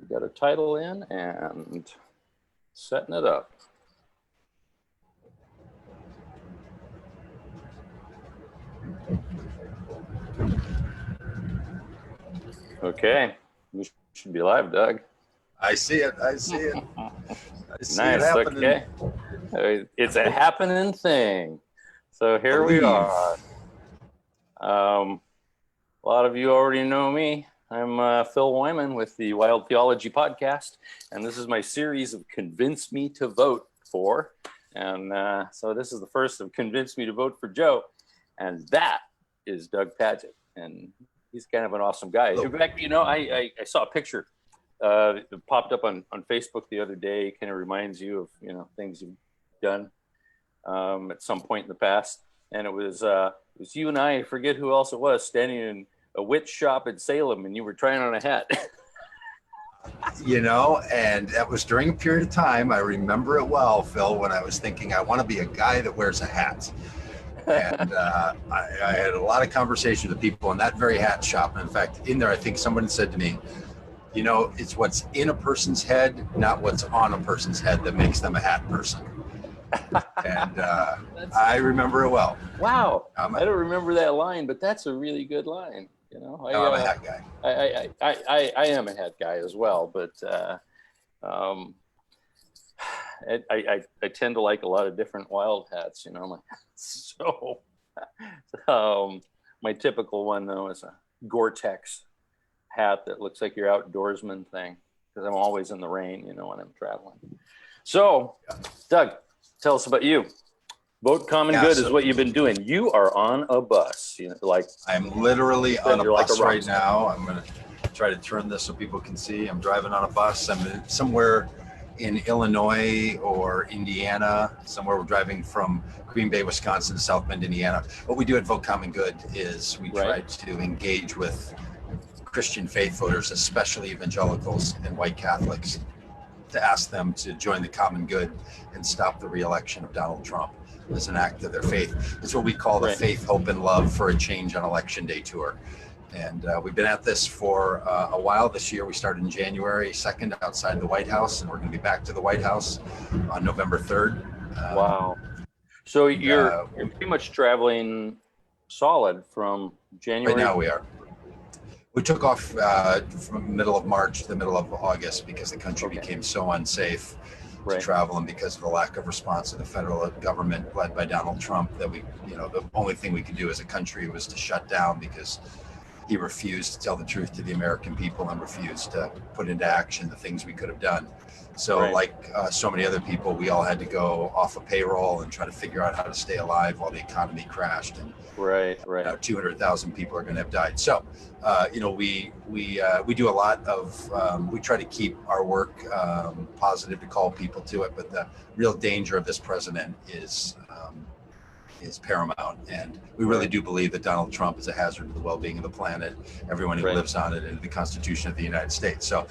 got a title in and setting it up. Okay, we should be live, Doug. I see it. I see it. I see Nice. it happening. Okay. It's a happening thing. So here we are. A lot of you already know me. I'm Phil Wyman with the Wild Theology podcast, and this is my series of Convince Me to Vote For. And so this is the first of Convince Me to Vote for Joe, and that is Doug Pagitt, and he's kind of an awesome guy. In fact, you know, I saw a picture that popped up on Facebook the other day. Kind of reminds you of, you know, things you've done at some point in the past, and it was you and I forget who else it was, standing in a witch shop in Salem, and you were trying on a hat. You know, and that was during a period of time, I remember it well, Phil, when I was thinking, I want to be a guy that wears a hat. And I had a lot of conversations with people in that very hat shop. And in fact, in there, I think someone said to me, you know, it's what's in a person's head, not what's on a person's head, that makes them a hat person. And I remember it well. Wow. I don't remember that line, but that's a really good line. You know, I'm a hat guy. I am a hat guy as well, but I tend to like a lot of different wild hats, you know. So my typical one though is a Gore-Tex hat that looks like your outdoorsman thing, because I'm always in the rain, you know, when I'm traveling. So, Doug, tell us about you. Vote Common Good is what you've been doing. You are on a bus, you know, like I'm literally on a bus right now. I'm going to try to turn this so people can see. I'm driving on a bus. I'm somewhere in Illinois or Indiana. Somewhere we're driving from Green Bay, Wisconsin to South Bend, Indiana. What we do at Vote Common Good is we try to engage with Christian faith voters, especially evangelicals and white Catholics, to ask them to join the common good and stop the re-election of Donald Trump as an act of their faith. It's what we call the Faith, Hope, and Love for a Change on Election Day tour. And we've been at this for a while. This year we started in January 2nd outside the White House, and we're going to be back to the White House on November 3rd. Wow. So you're pretty much traveling solid from January? Right now we are. We took off from the middle of March to the middle of August because the country became so unsafe to travel, and because of the lack of response of the federal government led by Donald Trump, that we, you know, the only thing we could do as a country was to shut down, because he refused to tell the truth to the American people and refused to put into action the things we could have done. So like so many other people, we all had to go off a payroll and try to figure out how to stay alive while the economy crashed. And 200,000 people are going to have died. So, you know, we do a lot of, we try to keep our work positive, to call people to it. But the real danger of this president is paramount. And we really do believe that Donald Trump is a hazard to the well-being of the planet, everyone who lives on it, and the Constitution of the United States. So,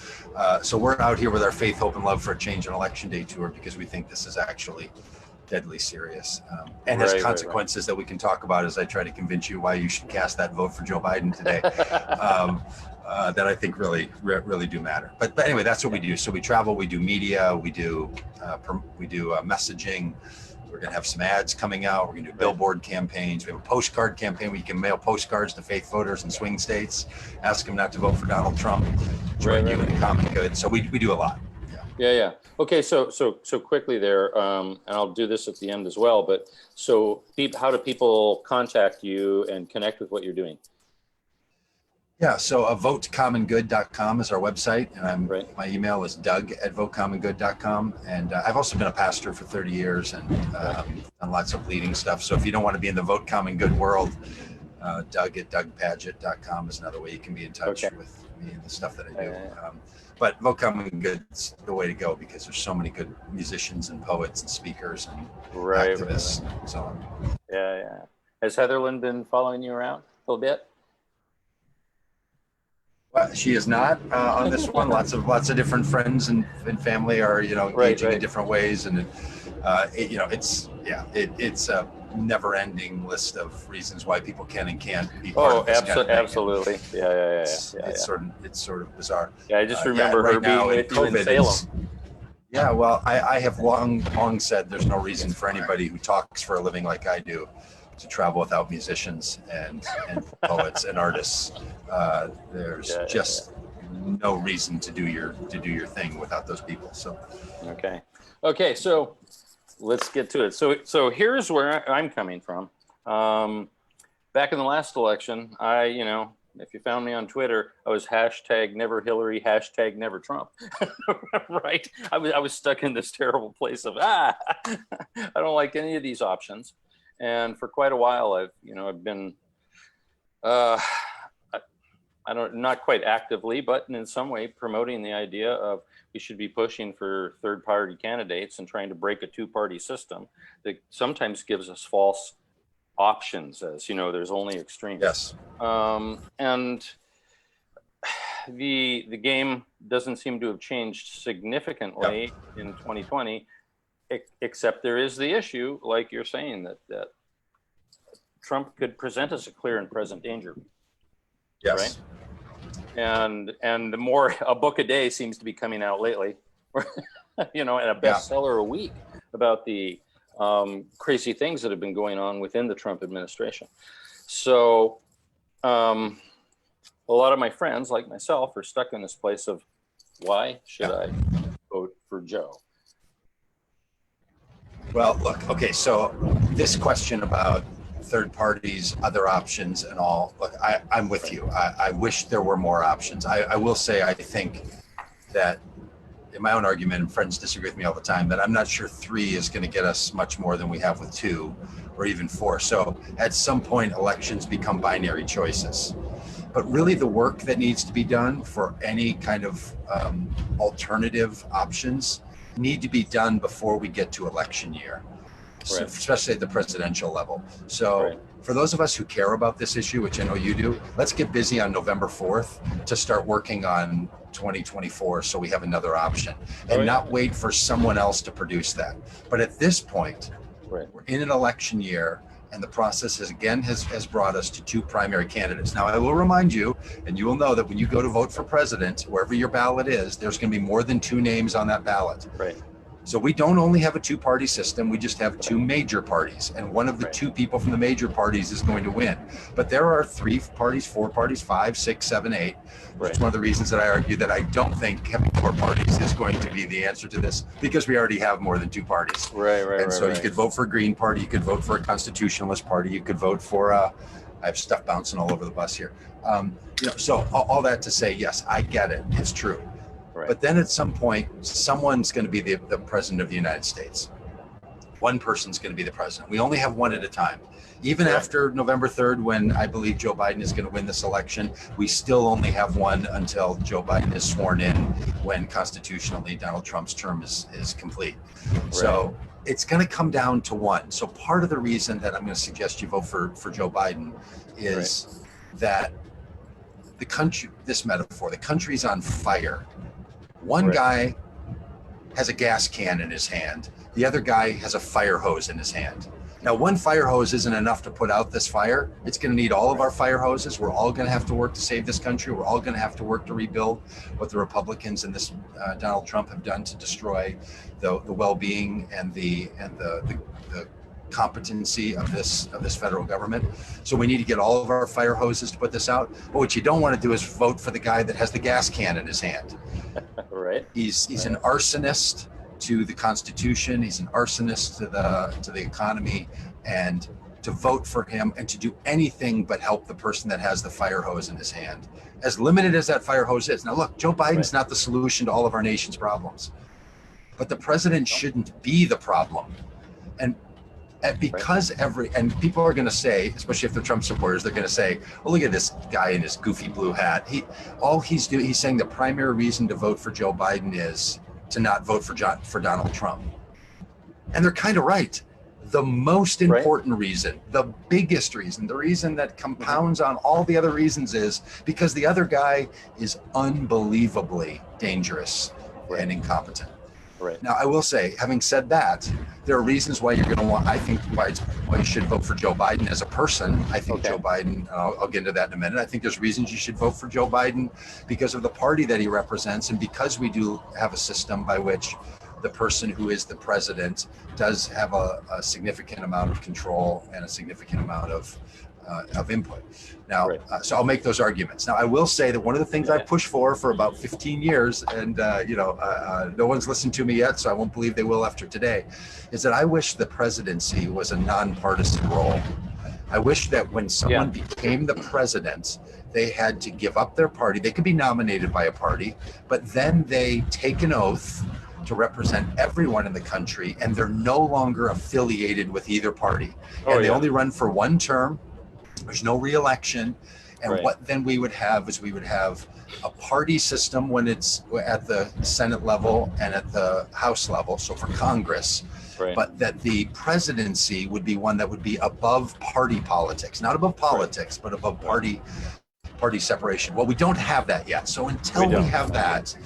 so we're out here with our Faith, Hope, and Love for a Change on Election Day tour, because we think this is actually deadly serious and has consequences that we can talk about as I try to convince you why you should cast that vote for Joe Biden today. That I think really do matter. But anyway, that's what we do. So we travel, we do media, we do messaging. We're going to have some ads coming out. We're going to do billboard campaigns. We have a postcard campaign where you can mail postcards to faith voters in swing states, ask them not to vote for Donald Trump, join you in common good. So we do a lot. Yeah. Okay, so quickly there, and I'll do this at the end as well, but so how do people contact you and connect with what you're doing? Yeah, so votecommongood.com is our website, and my email is doug@votecommongood.com. And I've also been a pastor for 30 years and done lots of leading stuff. So if you don't want to be in the Vote Common Good world, doug@dougpagitt.com is another way you can be in touch with me and the stuff that I do. But Vote Common Good's the way to go, because there's so many good musicians and poets and speakers and activists and so on. Yeah. Has Heatherland been following you around a little bit? She is not on this one. Lots of different friends and family are, you know, engaging in different ways, and you know, it's never-ending list of reasons why people can and can't be part Oh, of this kind of thing. absolutely. Yeah. It's sort of bizarre. Yeah, I just remember right her now being in with you in COVID, Salem. yeah, well, I have long said there's no reason for anybody who talks for a living like I do to travel without musicians and poets and artists. There's just no reason to do your thing without those people. So okay, so let's get to it. So here's where I'm coming from. Back in the last election, if you found me on Twitter, I was #NeverHillary, #NeverTrump. Right? I was stuck in this terrible place of I don't like any of these options, and for quite a while I've been not quite actively, but in some way promoting the idea of we should be pushing for third-party candidates and trying to break a two-party system that sometimes gives us false options, as there's only extremes. Yes. And the game doesn't seem to have changed significantly in 2020, except there is the issue, like you're saying, that Trump could present us a clear and present danger. Yes. Right? And the more a book a day seems to be coming out lately, and a bestseller a week about the crazy things that have been going on within the Trump administration. So a lot of my friends, like myself, are stuck in this place of why should I vote for Joe? Well, look, okay, so this question about third parties, other options and all, look, I'm with you. I wish there were more options. I will say, I think that in my own argument, and friends disagree with me all the time, that I'm not sure 3 is going to get us much more than we have with 2 or even 4. So at some point, elections become binary choices. But really the work that needs to be done for any kind of alternative options need to be done before we get to election year. So, especially at the presidential level. So for those of us who care about this issue, which I know you do, let's get busy on November 4th to start working on 2024 so we have another option and not wait for someone else to produce that. But at this point, we're in an election year and the process has brought us to 2 primary candidates. Now, I will remind you, and you will know that when you go to vote for president, wherever your ballot is, there's going to be more than 2 names on that ballot. Right. So we don't only have a 2-party system, we just have 2 major parties, and one of the 2 people from the major parties is going to win. But there are 3 parties, 4 parties, 5, 6, 7, 8. It's one of the reasons that I argue that I don't think having more parties is going to be the answer to this, because we already have more than 2 parties. And so you could vote for a Green Party, you could vote for a Constitutionalist Party, you could vote for I have stuff bouncing all over the bus here. So all that to say, yes, I get it, it's true. But then at some point, someone's going to be the president of the United States. One person's going to be the president. We only have one at a time. Even after November 3rd, when I believe Joe Biden is going to win this election, we still only have one until Joe Biden is sworn in, when constitutionally Donald Trump's term is complete. So it's going to come down to one. So part of the reason that I'm going to suggest you vote for Joe Biden is that the country, this metaphor, the country's on fire. One guy has a gas can in his hand. The other guy has a fire hose in his hand. Now, one fire hose isn't enough to put out this fire. It's going to need all of our fire hoses. We're all going to have to work to save this country. We're all going to have to work to rebuild what the Republicans and this Donald Trump have done to destroy the well-being and the competency of this federal government. So we need to get all of our fire hoses to put this out. But what you don't want to do is vote for the guy that has the gas can in his hand. He's an arsonist to the Constitution. He's an arsonist to the economy, and to vote for him and to do anything but help the person that has the fire hose in his hand, as limited as that fire hose is. Now, look, Joe Biden's not the solution to all of our nation's problems, but the president shouldn't be the problem. And because and people are going to say, especially if they're Trump supporters, they're going to say, "Oh, look at this guy in his goofy blue hat. He's saying the primary reason to vote for Joe Biden is to not vote for Donald Trump." And they're kind of right. The most important reason, the biggest reason, the reason that compounds on all the other reasons is because the other guy is unbelievably dangerous and incompetent. Right. Now, I will say, having said that, there are reasons why you're going to want, I think, why you should vote for Joe Biden as a person. I think Okay. Joe Biden, I'll get into that in a minute. I think there's reasons you should vote for Joe Biden because of the party that he represents, and because we do have a system by which the person who is the president does have a significant amount of control and a significant amount of input. Now, Right. So I'll make those arguments. Now, I will say that one of the things I've pushed for about 15 years, and no one's listened to me yet, so I won't believe they will after today, is that I wish the presidency was a nonpartisan role. I wish that when someone became the president, they had to give up their party. They could be nominated by a party, but then they take an oath to represent everyone in the country, and they're no longer affiliated with either party. And they only run for one term. There's no re-election. And what then we would have is we would have a party system when it's at the Senate level and at the House level, so for Congress, but that the presidency would be one that would be above party politics, not above politics, but above party separation. Well, we don't have that yet. So until we have that,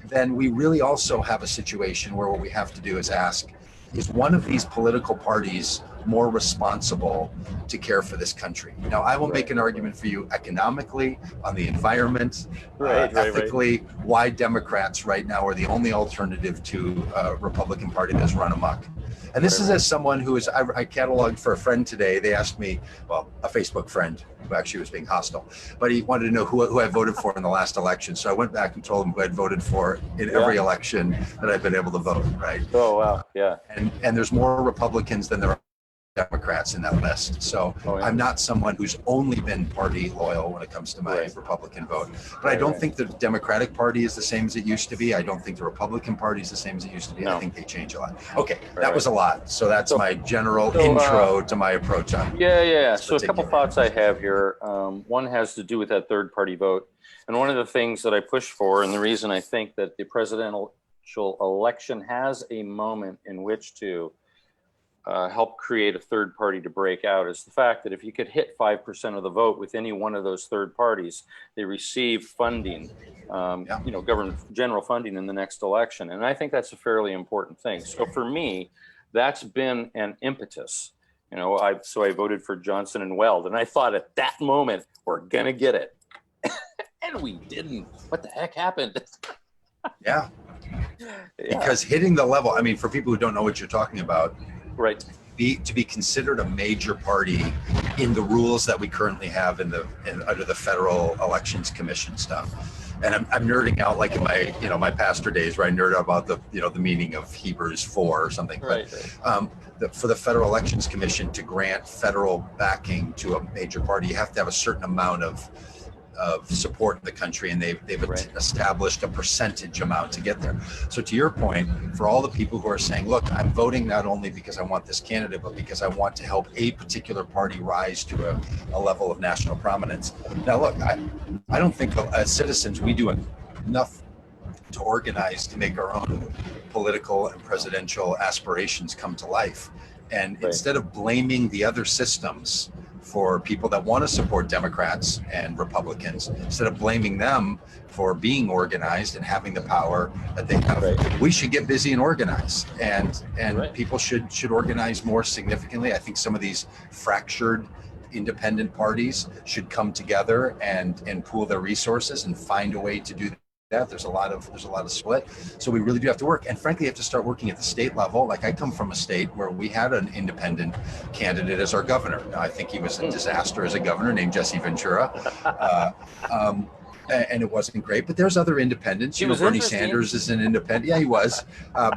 then we really also have a situation where what we have to do is ask, is one of these political parties more responsible to care for this country? Now, I will make an argument for you economically, on the environment, ethically, why Democrats right now are the only alternative to a Republican Party that's run amok. And this is as someone who is, I cataloged for a friend today. They asked me, well, a Facebook friend who actually was being hostile, but he wanted to know who I voted for in the last election. So I went back and told him who I'd voted for in every election that I've been able to vote, right? Oh, wow, yeah. And there's more Republicans than there are Democrats in that list. So I'm not someone who's only been party loyal when it comes to my Republican vote. But I don't think the Democratic Party is the same as it used to be. I don't think the Republican Party is the same as it used to be. I think they change a lot. Okay, that was a lot. So that's my general intro to my approach on So a couple thoughts I have here. One has to do with that third party vote. And one of the things that I push for, and the reason I think that the presidential election has a moment in which to help create a third party to break out, is the fact that if you could hit 5% of the vote with any one of those third parties, they receive funding, government general funding in the next election. And I think that's a fairly important thing. So for me, that's been an impetus. So I voted for Johnson and Weld, and I thought at that moment, we're going to get it. And we didn't. What the heck happened? Because hitting the level, I mean, for people who don't know what you're talking about, to be considered a major party in the rules that we currently have under the Federal Elections Commission stuff. And I'm nerding out like in my pastor days where I nerd out about the meaning of Hebrews 4 or something. For the Federal Elections Commission to grant federal backing to a major party, you have to have a certain amount of support in the country, and they've established a percentage amount to get there. So to your point, for all the people who are saying, look, I'm voting not only because I want this candidate, but because I want to help a particular party rise to a level of national prominence. Now, look, I don't think as citizens we do enough to organize to make our own political and presidential aspirations come to life. And instead of blaming the other systems for people that want to support Democrats and Republicans, instead of blaming them for being organized and having the power that they have, we should get busy and organize. And people should organize more significantly. I think some of these fractured independent parties should come together and pool their resources and find a way to do that. There's a lot of split. So we really do have to work. And frankly, you have to start working at the state level. Like I come from a state where we had an independent candidate as our governor. Now, I think he was a disaster as a governor, named Jesse Ventura. And it wasn't great, but there's other independents. Bernie Sanders is an independent. Yeah, he was.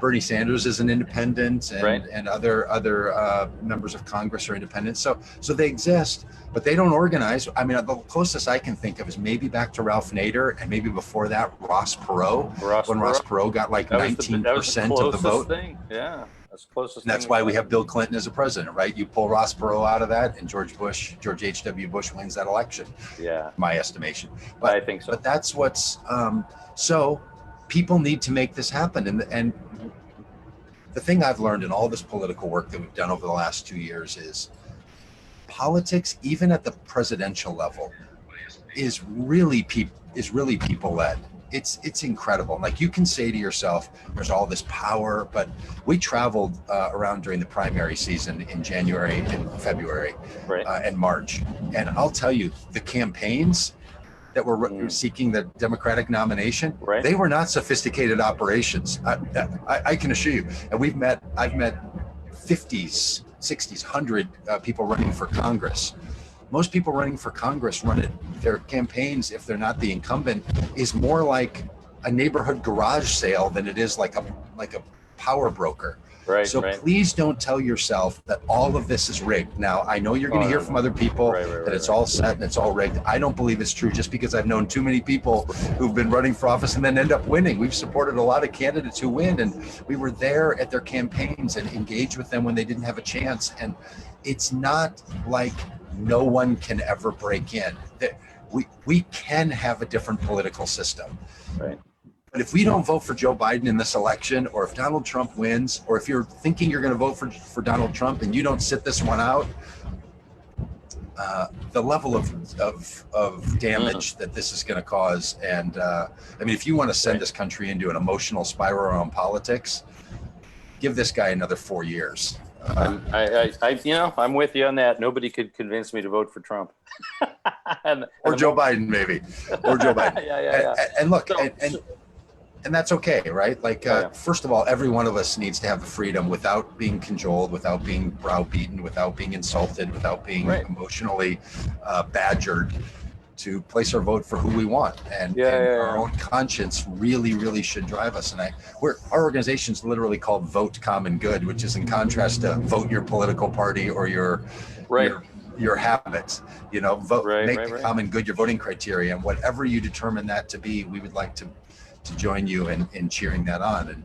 Bernie Sanders is an independent, and other members of Congress are independent. So they exist, but they don't organize. I mean, the closest I can think of is maybe back to Ralph Nader, and maybe before that, Ross Perot. Ross Perot got like 19% of the vote. Yeah. And that's why we have Bill Clinton as a president, right? You pull Ross Perot out of that, and George H.W. Bush wins that election. Yeah, my estimation. But I think so. But that's what's so people need to make this happen. And the thing I've learned in all this political work that we've done over the last 2 years is politics, even at the presidential level, is really people led. it's incredible. Like, you can say to yourself, there's all this power, but we traveled around during the primary season in January and February and March. And I'll tell you, the campaigns that were seeking the Democratic nomination, they were not sophisticated operations. I can assure you. And I've met 50s, 60s, 100 people running for Congress. Most people running for Congress their campaigns, if they're not the incumbent, is more like a neighborhood garage sale than it is like a power broker. So please don't tell yourself that all of this is rigged. Now, I know you're going to hear from other people that it's all set and it's all rigged. I don't believe it's true, just because I've known too many people who've been running for office and then end up winning. We've supported a lot of candidates who win, and we were there at their campaigns and engaged with them when they didn't have a chance. And it's not like no one can ever break in. We can have a different political system. But if we don't vote for Joe Biden in this election, or if Donald Trump wins, or if you're thinking you're going to vote for Donald Trump and you don't sit this one out, the level of damage that this is going to cause. And I mean, if you want to send this country into an emotional spiral around politics, give this guy another 4 years. I'm with you on that. Nobody could convince me to vote for Trump. or Joe Biden, maybe. Or Joe Biden. And look, and that's okay, right? Like, first of all, every one of us needs to have the freedom, without being cajoled, without being browbeaten, without being insulted, without being emotionally badgered, to place our vote for who we want. And our own conscience really, really should drive us. And our organization's literally called Vote Common Good, which is in contrast to vote your political party or your habits. Vote, make the common good your voting criteria, and whatever you determine that to be, we would like to join you in cheering that on. And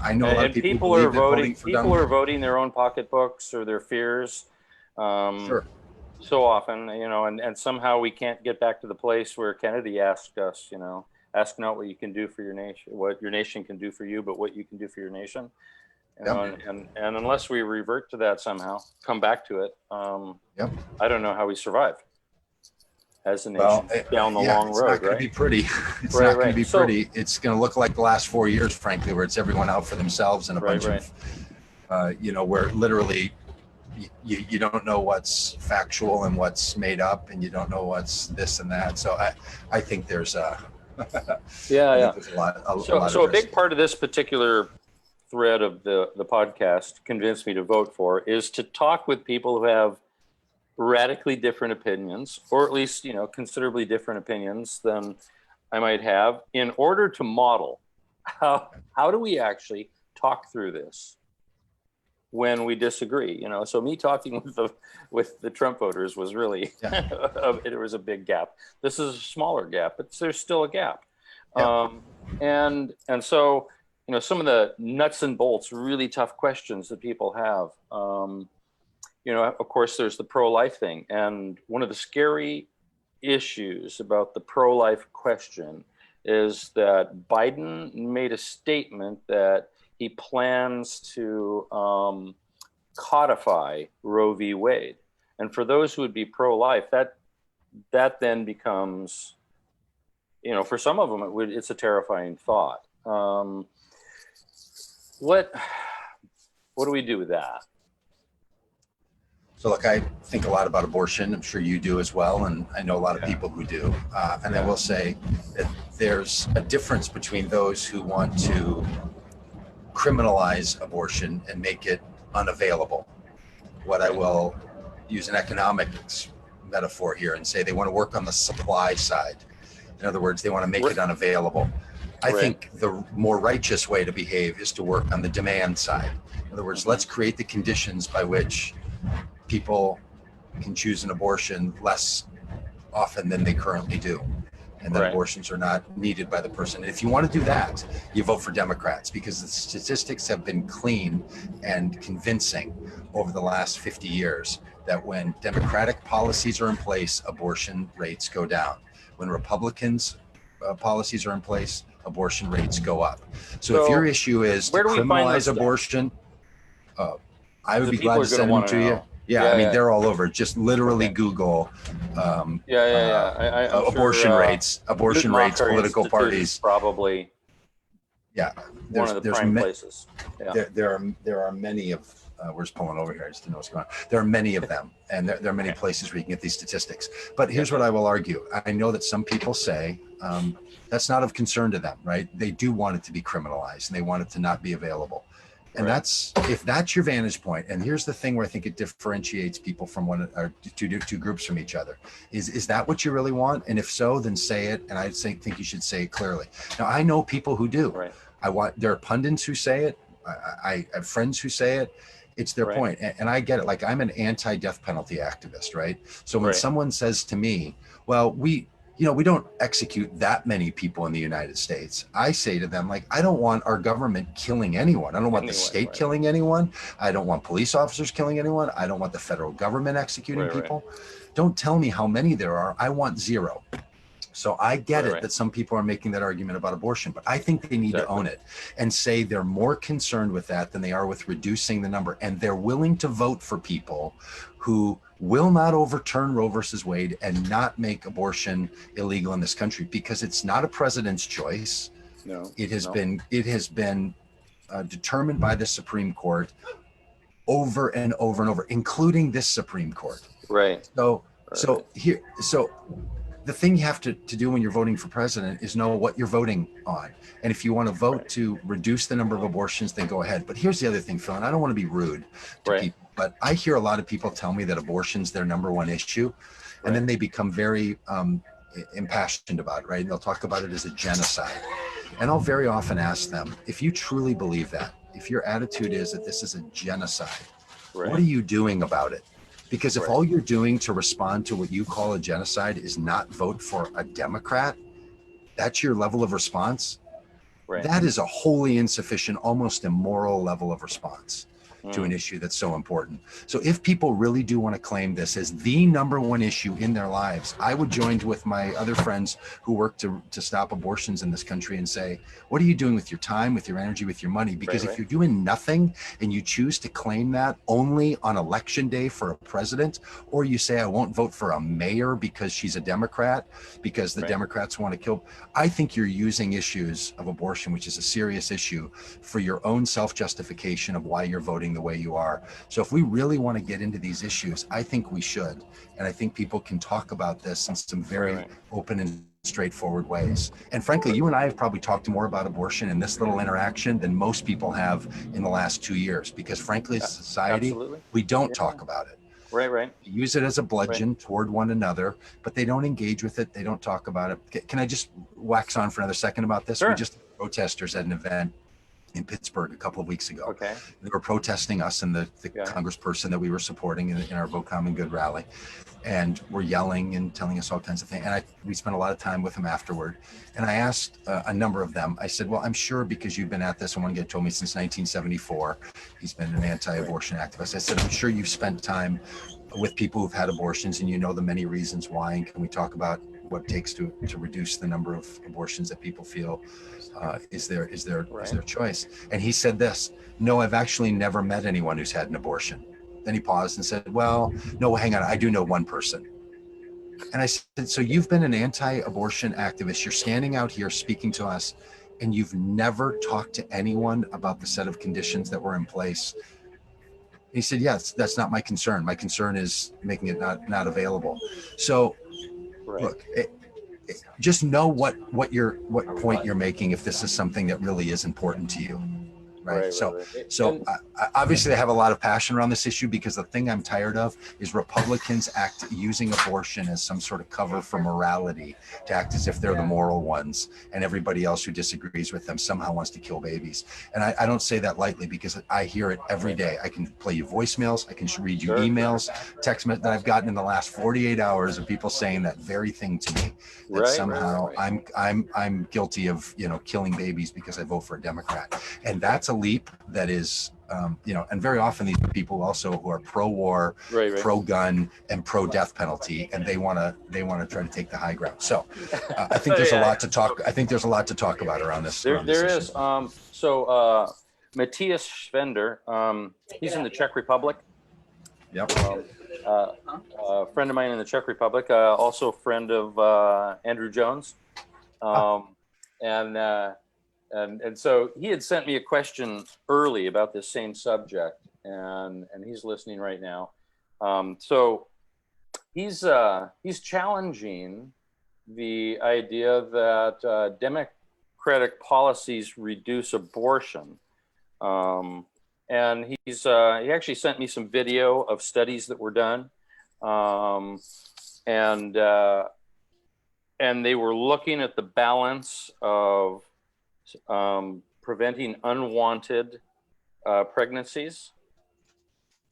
I know a lot of people are voting. People are voting their own pocketbooks or their fears. So often, and somehow we can't get back to the place where Kennedy asked us, ask not what you can do for your nation, what your nation can do for you, but what you can do for your nation. And unless we revert to that somehow, come back to it, I don't know how we survive as a nation down the long road. It's not going to be pretty. It's not going to be pretty. It's going to look like the last 4 years, frankly, where it's everyone out for themselves and a bunch of, where literally you don't know what's factual and what's made up, and you don't know what's this and that. So I think there's a there's a lot. So a big part of this particular thread of the podcast, Convince Me to Vote For, is to talk with people who have radically different opinions, or at least considerably different opinions than I might have, in order to model how do we actually talk through this when we disagree. So me talking with the Trump voters was really it was a big gap. This is a smaller gap, but there's still a gap. And so some of the nuts and bolts, really tough questions that people have. Of course, there's the pro-life thing. And one of the scary issues about the pro-life question is that Biden made a statement that he plans to codify Roe v. Wade. And for those who would be pro-life, that then becomes, for some of them, it's a terrifying thought. What do we do with that? So look, I think a lot about abortion. I'm sure you do as well. And I know a lot of people who do. And I will say that there's a difference between those who want to criminalize abortion and make it unavailable. What I will use an economics metaphor here and say they want to work on the supply side. In other words, they want to make it unavailable. I think the more righteous way to behave is to work on the demand side. In other words, let's create the conditions by which people can choose an abortion less often than they currently do, and that abortions are not needed by the person. And if you want to do that, you vote for Democrats, because the statistics have been clean and convincing over the last 50 years that when Democratic policies are in place, abortion rates go down. When Republicans' policies are in place, abortion rates go up. So if your issue is to criminalize abortion, I would be glad to send them to you. Yeah, I mean, they're all over. Just literally Google I'm abortion sure, rates, political parties. Probably Yeah, one of the prime places. Yeah. There are many of, we're just pulling over here. I just didn't know what's going on. There are many of them, and there are many places where you can get these statistics. But here's what I will argue. I know that some people say that's not of concern to them, right? They do want it to be criminalized, and they want it to not be available. And if that's your vantage point, and here's the thing where I think it differentiates people from one or two groups from each other, is that what you really want? And if so, then say it. And I think you should say it clearly. Now, I know people who do. Right. There are pundits who say it. I have friends who say it. It's their point. And I get it. Like, I'm an anti-death penalty activist, right? So when someone says to me, well, we don't execute that many people in the United States, I say to them, like, I don't want our government killing anyone. I don't want the state killing anyone. I don't want police officers killing anyone. I don't want the federal government executing people. Don't tell me how many there are. I want zero. So I get it that some people are making that argument about abortion, but I think they need to own it and say they're more concerned with that than they are with reducing the number. And they're willing to vote for people who will not overturn Roe versus Wade and not make abortion illegal in this country, because it's not a president's choice. No, it has been determined by the Supreme Court over and over and over, including this Supreme Court. Right. So the thing you have to do when you're voting for president is know what you're voting on. And if you want to vote to reduce the number of abortions, then go ahead. But here's the other thing, Phil, and I don't want to be rude to people, but I hear a lot of people tell me that abortion's their number one issue. And then they become very impassioned about it, right? And they'll talk about it as a genocide. And I'll very often ask them, if you truly believe that, if your attitude is that this is a genocide, what are you doing about it? Because if all you're doing to respond to what you call a genocide is not vote for a Democrat, that's your level of response. That is a wholly insufficient, almost immoral level of response to an issue that's so important. So if people really do want to claim this as the number one issue in their lives, I would join with my other friends who work to stop abortions in this country and say, what are you doing with your time, with your energy, with your money? Because if you're doing nothing and you choose to claim that only on election day for a president, or you say, I won't vote for a mayor because she's a Democrat, because the Democrats want to kill, I think you're using issues of abortion, which is a serious issue, for your own self-justification of why you're voting the way you are. So if we really want to get into these issues, I think we should. And I think people can talk about this in some very open and straightforward ways. And frankly, you and I have probably talked more about abortion in this little interaction than most people have in the last 2 years, because frankly, as a society, we don't talk about it. We use it as a bludgeon toward one another, but they don't engage with it. They don't talk about it. Can I just wax on for another second about this? We just had protesters at an event in Pittsburgh a couple of weeks ago. They were protesting us and the congressperson that we were supporting in our Vote Common Good rally, and were yelling and telling us all kinds of things. And we spent a lot of time with them afterward. And I asked a number of them, I said, well, I'm sure because you've been at this, and one guy told me since 1974, he's been an anti-abortion activist. I said, I'm sure you've spent time with people who've had abortions and you know the many reasons why. And can we talk about what it takes to reduce the number of abortions that people feel is their choice? And he said this, no, I've actually never met anyone who's had an abortion. Then he paused and said, well, no, hang on, I do know one person. And I said, so you've been an anti-abortion activist, you're standing out here speaking to us, and you've never talked to anyone about the set of conditions that were in place? He said, yes, that's not my concern. My concern is making it not available. So look, just know what point you're making if this is something that really is important to you. So obviously I have a lot of passion around this issue, because the thing I'm tired of is Republicans using abortion as some sort of cover for morality, to act as if they're the moral ones, and everybody else who disagrees with them somehow wants to kill babies. And I don't say that lightly, because I hear it every day. I can play you voicemails, I can read you emails, text that I've gotten in the last 48 hours of people saying that very thing to me, that somehow I'm guilty of killing babies because I vote for a Democrat. And that's a leap that is and very often these are people also who are pro-war, pro-gun, and pro-death penalty, and they want to try to take the high ground. So I think there's a lot to talk. I think there's a lot to talk about around this. There is. So Matthias Schwender, he's in the Czech Republic, Yep. A friend of mine in the Czech Republic, also a friend of Andrew Jones. And so he had sent me a question early about this same subject, and he's listening right now. So he's challenging the idea that democratic policies reduce abortion. And he actually sent me some video of studies that were done, and they were looking at the balance of preventing unwanted pregnancies,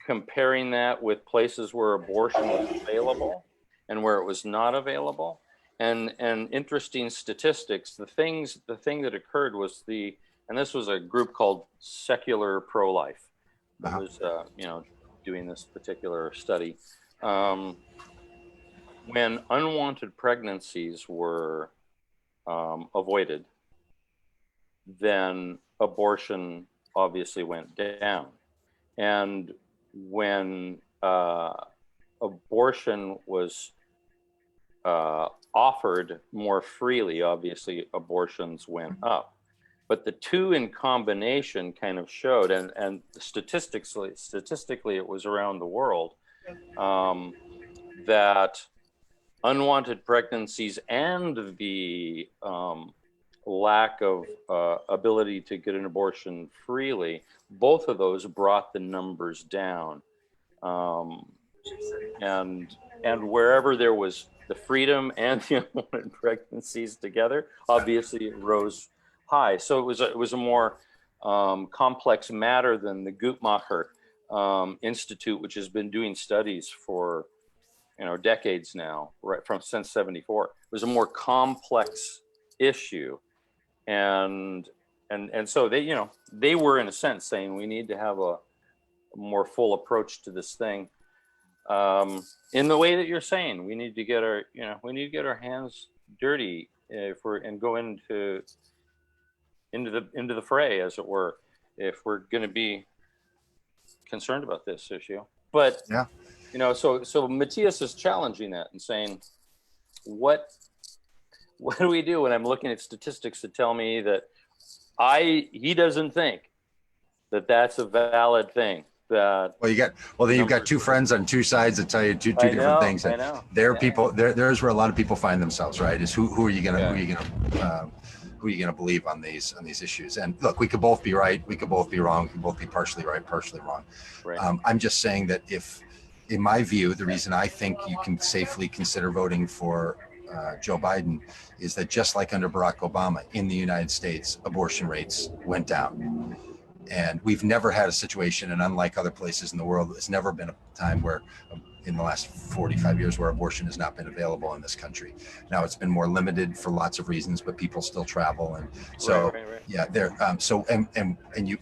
comparing that with places where abortion was available and where it was not available, and interesting statistics. The thing that occurred was and this was a group called Secular Pro-Life that was, doing this particular study. When unwanted pregnancies were avoided, then abortion obviously went down. And when abortion was offered more freely, obviously abortions went up. But the two in combination kind of showed, and statistically it was around the world, that unwanted pregnancies and the lack of ability to get an abortion freely, both of those brought the numbers down. And wherever there was the freedom and the unwanted pregnancies together, obviously it rose high. So it was a more complex matter than the Guttmacher Institute, which has been doing studies for decades now, right since '74. It was a more complex issue, and so they were in a sense saying we need to have a more full approach to this thing, in the way that you're saying. We need to get our hands dirty and go into the fray, as it were, if we're going to be concerned about this issue. But yeah, so Matthias is challenging that and saying, what do we do when I'm looking at statistics that tell me that he doesn't think that that's a valid thing? That then you've got two friends on two sides that tell you two different things. I know. People. There's where a lot of people find themselves. Right? Is who are you gonna believe on these issues? And look, we could both be right, we could both be wrong, we could both be partially right, partially wrong. Right. I'm just saying that in my view, the reason I think you can safely consider voting for Joe Biden is that just like under Barack Obama in the United States, abortion rates went down. And we've never had a situation, and unlike other places in the world, there's never been a time where in the last 45 years where abortion has not been available in this country. Now it's been more limited for lots of reasons, but people still travel. And so, right. Yeah,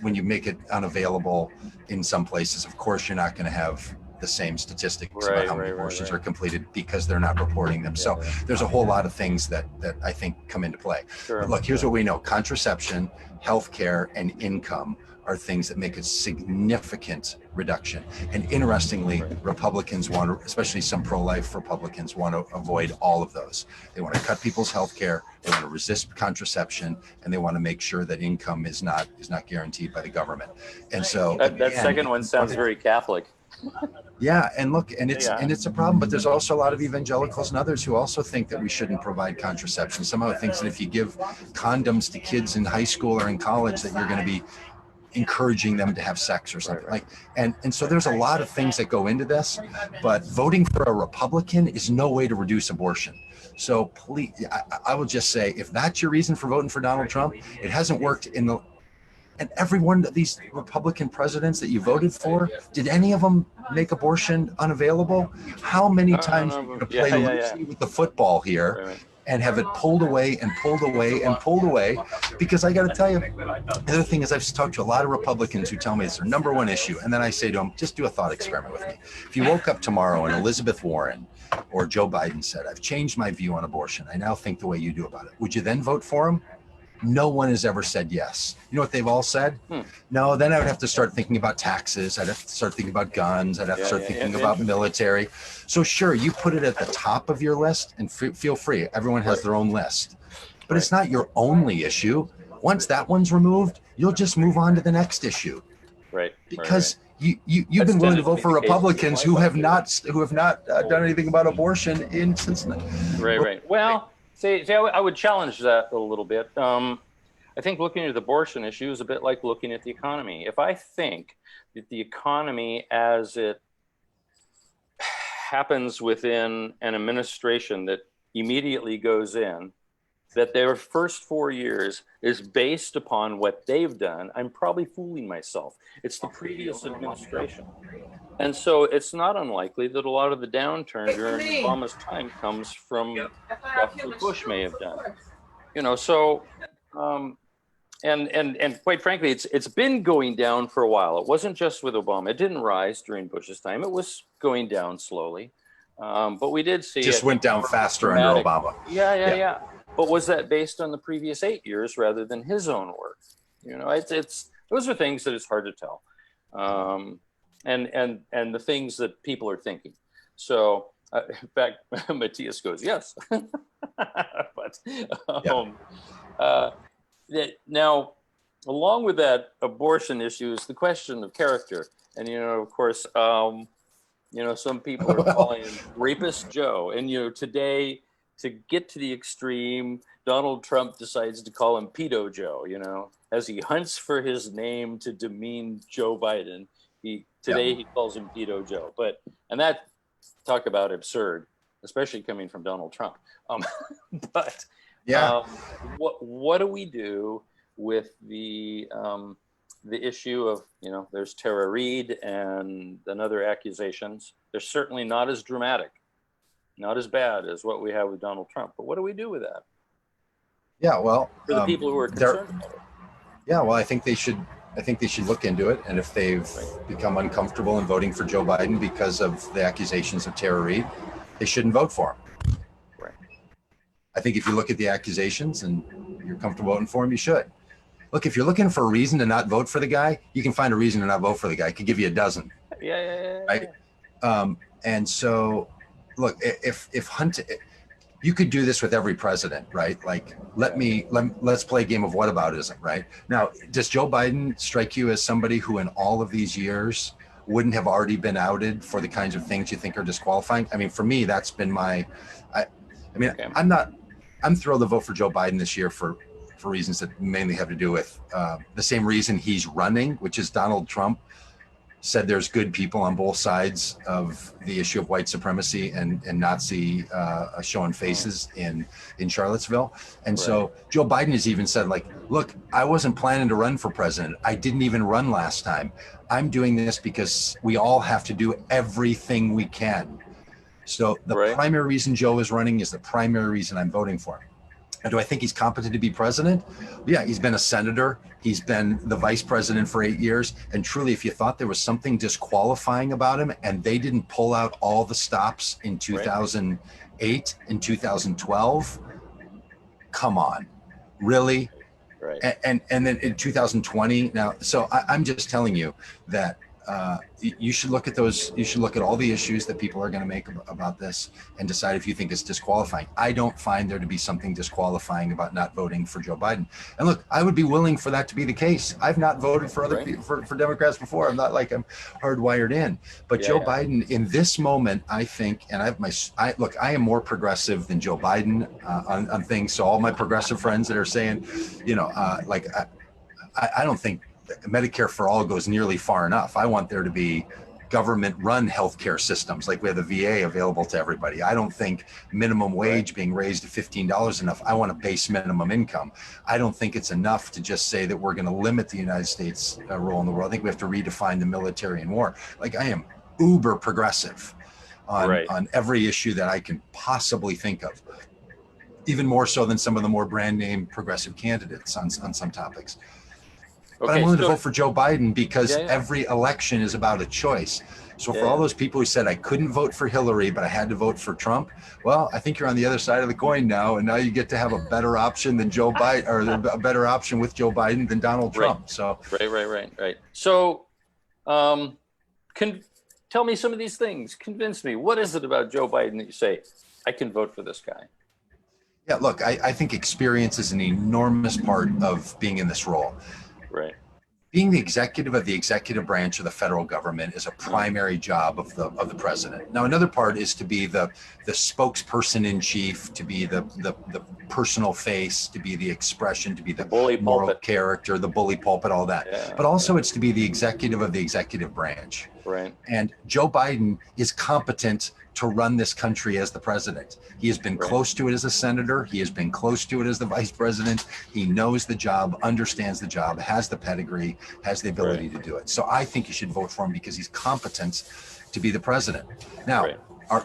when you make it unavailable in some places, of course, you're not going to have the same statistics about how many abortions are completed because they're not reporting them. So there's a whole lot of things that I think come into play. Sure. But look, here's what we know. Contraception, healthcare, and income are things that make a significant reduction. And interestingly, Republicans want to, especially some pro-life Republicans, want to avoid all of those. They want to cut people's health care, they want to resist contraception, and they want to make sure that income is not guaranteed by the government. And so that second one sounds very Catholic. Yeah, and look, and it's a problem, but there's also a lot of evangelicals and others who also think that we shouldn't provide contraception. Somehow thinks that if you give condoms to kids in high school or in college, that you're going to be encouraging them to have sex or something. And so there's a lot of things that go into this, but voting for a Republican is no way to reduce abortion. So please, I will just say, if that's your reason for voting for Donald Trump, it hasn't worked and every one of these Republican presidents that you voted for, did any of them make abortion unavailable? How many times are you going to play loosey with the football here and have it pulled away and pulled away and pulled away? Because I got to tell you, the other thing is I've talked to a lot of Republicans who tell me it's their number one issue. And then I say to them, just do a thought experiment with me. If you woke up tomorrow and Elizabeth Warren or Joe Biden said, I've changed my view on abortion, I now think the way you do about it, would you then vote for him? No one has ever said yes. You know what they've all said? No, then I would have to start thinking about taxes. I'd have to start thinking about guns. I'd have to start thinking about military. So sure, you put it at the top of your list and feel free. Everyone has their own list. But it's not your only issue. Once that one's removed, you'll just move on to the next issue. Right. Because you've been willing to vote for Republicans who have not done anything about abortion in since. Right. Well, see, I would challenge that a little bit. I think looking at the abortion issue is a bit like looking at the economy. If I think that the economy as it happens within an administration that immediately goes in, that their first 4 years is based upon what they've done, I'm probably fooling myself. It's the previous administration. And so it's not unlikely that a lot of the downturn during Obama's time comes from stuff that Bush may have done. You know, so, and quite frankly, it's been going down for a while. It wasn't just with Obama. It didn't rise during Bush's time. It was going down slowly. But we did see just went down faster under Obama. Yeah. But was that based on the previous 8 years rather than his own work? You know, it's those are things that it's hard to tell, and the things that people are thinking. So, in fact, Matthias goes yes, but now, along with that abortion issue is the question of character, and of course, some people are calling him Rapist Joe, and today, to get to the extreme, Donald Trump decides to call him Pedo Joe, as he hunts for his name to demean Joe Biden. He calls him Pedo Joe. And that, talk about absurd, especially coming from Donald Trump. What do we do with the issue of, there's Tara Reid and other accusations? They're certainly not as dramatic, not as bad as what we have with Donald Trump. But what do we do with that? Yeah, well, for the people who are concerned about it. Yeah, well, I think they should look into it. And if they've become uncomfortable in voting for Joe Biden because of the accusations of Tara Reid, they shouldn't vote for him. Right. I think if you look at the accusations and you're comfortable voting for him, you should. Look, if you're looking for a reason to not vote for the guy, you can find a reason to not vote for the guy. I could give you a dozen. Yeah. Right. And so, look, if Hunt, you could do this with every president, right? Like, let's play a game of whataboutism, right? Now, does Joe Biden strike you as somebody who in all of these years wouldn't have already been outed for the kinds of things you think are disqualifying? I mean, for me, that's been I'm thrilled to vote for Joe Biden this year for reasons that mainly have to do with the same reason he's running, which is Donald Trump said there's good people on both sides of the issue of white supremacy and Nazi showing faces in Charlottesville. And so Joe Biden has even said, like, look, I wasn't planning to run for president. I didn't even run last time. I'm doing this because we all have to do everything we can. So the primary reason Joe is running is the primary reason I'm voting for him. And do I think he's competent to be president? Yeah, he's been a senator. He's been the vice president for 8 years. And truly, if you thought there was something disqualifying about him and they didn't pull out all the stops in 2008 and 2012, come on, really? Right. And then in 2020 now, so I'm just telling you that you should look at those. You should look at all the issues that people are going to make about this and decide if you think it's disqualifying. I don't find there to be something disqualifying about not voting for Joe Biden. And look, I would be willing for that to be the case. I've not voted for other people, for Democrats before. I'm not like I'm hardwired in. But Joe Biden, in this moment, I think, and I am more progressive than Joe Biden on things. So all my progressive friends that are saying, I don't think Medicare for all goes nearly far enough. I want there to be government-run healthcare systems, like we have the VA available to everybody. I don't think minimum wage being raised to $15 enough. I want a base minimum income. I don't think it's enough to just say that we're going to limit the United States' role in the world. I think we have to redefine the military and war. Like, I am uber progressive on every issue that I can possibly think of, even more so than some of the more brand name progressive candidates on some topics. But I'm willing to vote for Joe Biden because every election is about a choice. So for all those people who said I couldn't vote for Hillary, but I had to vote for Trump, well, I think you're on the other side of the coin now, and now you get to have a better option than Joe Biden, or a better option with Joe Biden than Donald Trump. So right. So, tell me some of these things. Convince me. What is it about Joe Biden that you say I can vote for this guy? Yeah, look, I think experience is an enormous part of being in this role. Right. Being the executive of the executive branch of the federal government is a primary job of the president. Now, another part is to be the spokesperson in chief, to be the personal face, to be the expression, to be the moral character, the bully pulpit, all that. Yeah, but also it's to be the executive of the executive branch. Right. And Joe Biden is competent to run this country as the president. He has been close to it as a senator. He has been close to it as the vice president. He knows the job, understands the job, has the pedigree, has the ability to do it. So I think you should vote for him because he's competent to be the president. Now,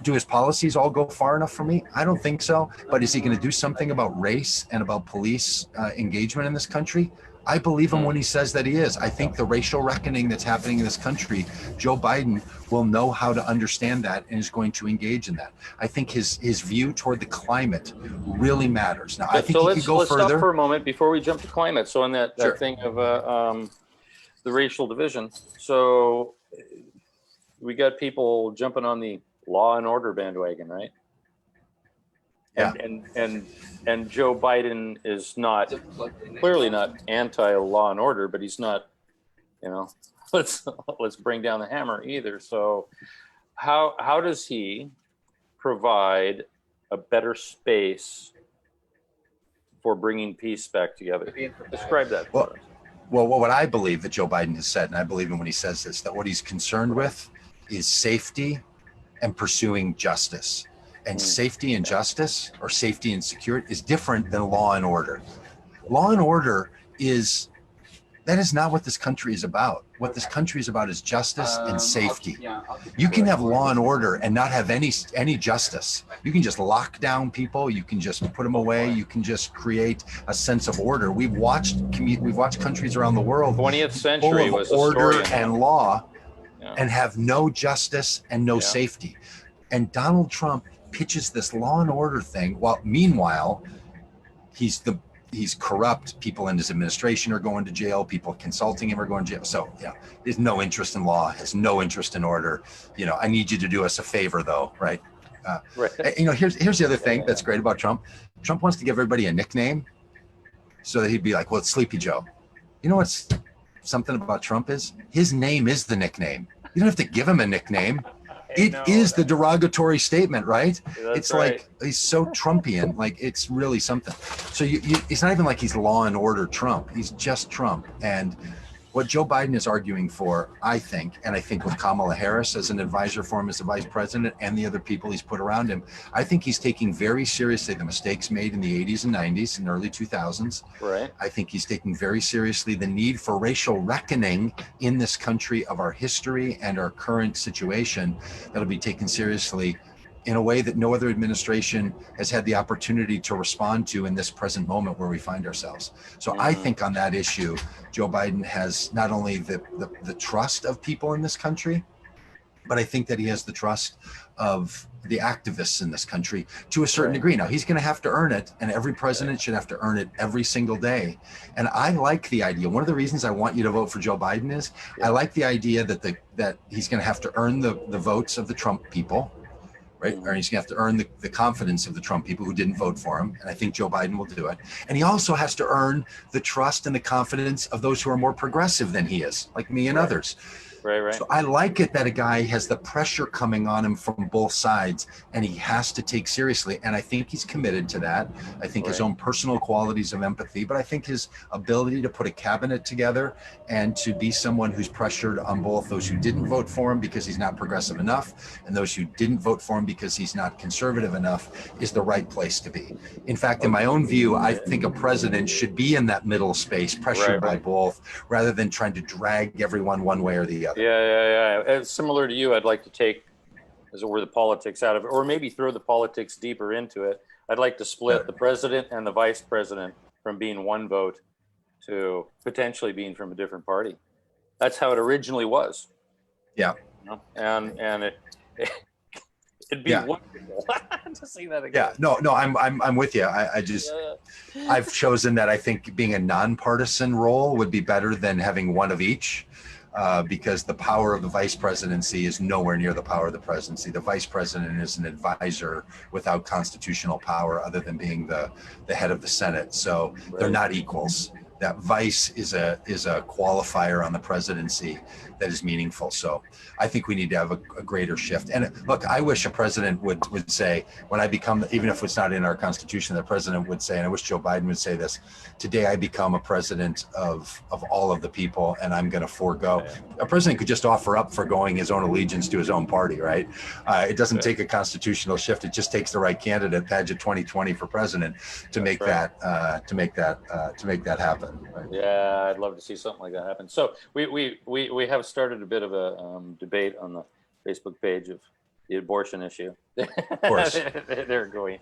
do his policies all go far enough for me? I don't think so. But is he going to do something about race and about police engagement in this country? I believe him when he says that he is. I think the racial reckoning that's happening in this country, Joe Biden will know how to understand that and is going to engage in that. I think his view toward the climate really matters. Now, I think he could go further. Let's stop for a moment before we jump to climate. So on that thing of the racial division. So we got people jumping on the law and order bandwagon, right? Yeah. And Joe Biden is clearly not anti-law and order, but he's not, let's bring down the hammer either. So how does he provide a better space for bringing peace back together? Describe that for us. Well, what I believe that Joe Biden has said, and I believe him when he says this, that what he's concerned with is safety and pursuing justice. And safety and justice, or safety and security, is different than law and order. Law and order that is not what this country is about. What this country is about is justice and safety. You can have law and order and not have any justice. You can just lock down people. You can just put them away. You can just create a sense of order. We've watched countries around the world 20th century full of order and law and have no justice and no safety. And Donald Trump pitches this law and order thing, while meanwhile he's corrupt. People in his administration are going to jail. People consulting him are going to jail. So there's no interest in law, has no interest in order. I need you to do us a favor though, right? Here's the other thing that's great about Trump. Trump wants to give everybody a nickname so that he'd be like, well, it's Sleepy Joe. You know what's something about Trump is his name is the nickname. You don't have to give him a nickname. It is the derogatory statement, right? It's like he's so Trumpian, like it's really something. So it's not even like he's law and order Trump. He's just Trump. And what Joe Biden is arguing for, I think with Kamala Harris as an advisor for him as the vice president and the other people he's put around him, I think he's taking very seriously the mistakes made in the 80s and 90s and early 2000s. Right. I think he's taking very seriously the need for racial reckoning in this country of our history and our current situation that'll be taken seriously in a way that no other administration has had the opportunity to respond to in this present moment where we find ourselves. So I think on that issue, Joe Biden has not only the trust of people in this country, but I think that he has the trust of the activists in this country to a certain degree. Now, he's going to have to earn it, and every president should have to earn it every single day. And I like the idea. One of the reasons I want you to vote for Joe Biden is I like the idea that he's going to have to earn the votes of the Trump people. Right? Or he's going to have to earn the confidence of the Trump people who didn't vote for him. And I think Joe Biden will do it. And he also has to earn the trust and the confidence of those who are more progressive than he is, like me and others. Right. So I like it that a guy has the pressure coming on him from both sides and he has to take seriously. And I think he's committed to that. I think his own personal qualities of empathy, but I think his ability to put a cabinet together and to be someone who's pressured on both those who didn't vote for him because he's not progressive enough and those who didn't vote for him because he's not conservative enough is the right place to be. In fact, in my own view, I think a president should be in that middle space, pressured by both, rather than trying to drag everyone one way or the other. Yeah. And similar to you, I'd like to take, as it were, the politics out of it, or maybe throw the politics deeper into it. I'd like to split the president and the vice president from being one vote to potentially being from a different party. That's how it originally was. Yeah. You know? And it'd be wonderful to see that again. Yeah, no, I'm with you. I just, I've chosen that I think being a nonpartisan role would be better than having one of each. Because the power of the vice presidency is nowhere near the power of the presidency. The vice president is an advisor without constitutional power other than being the head of the Senate. So they're not equals. That vice is a qualifier on the presidency that is meaningful. So I think we need to have a greater shift. And look, I wish a president would say, when I become, even if it's not in our constitution, the president would say, and I wish Joe Biden would say this, today I become a president of all of the people, and I'm going to forego. A president could just offer up foregoing his own allegiance to his own party, right? It doesn't take a constitutional shift. It just takes the right candidate, Pagitt 2020 for president, to make that happen. Right? Yeah, I'd love to see something like that happen. So we have started a bit of a debate on the Facebook page of the abortion issue. Of course, they're going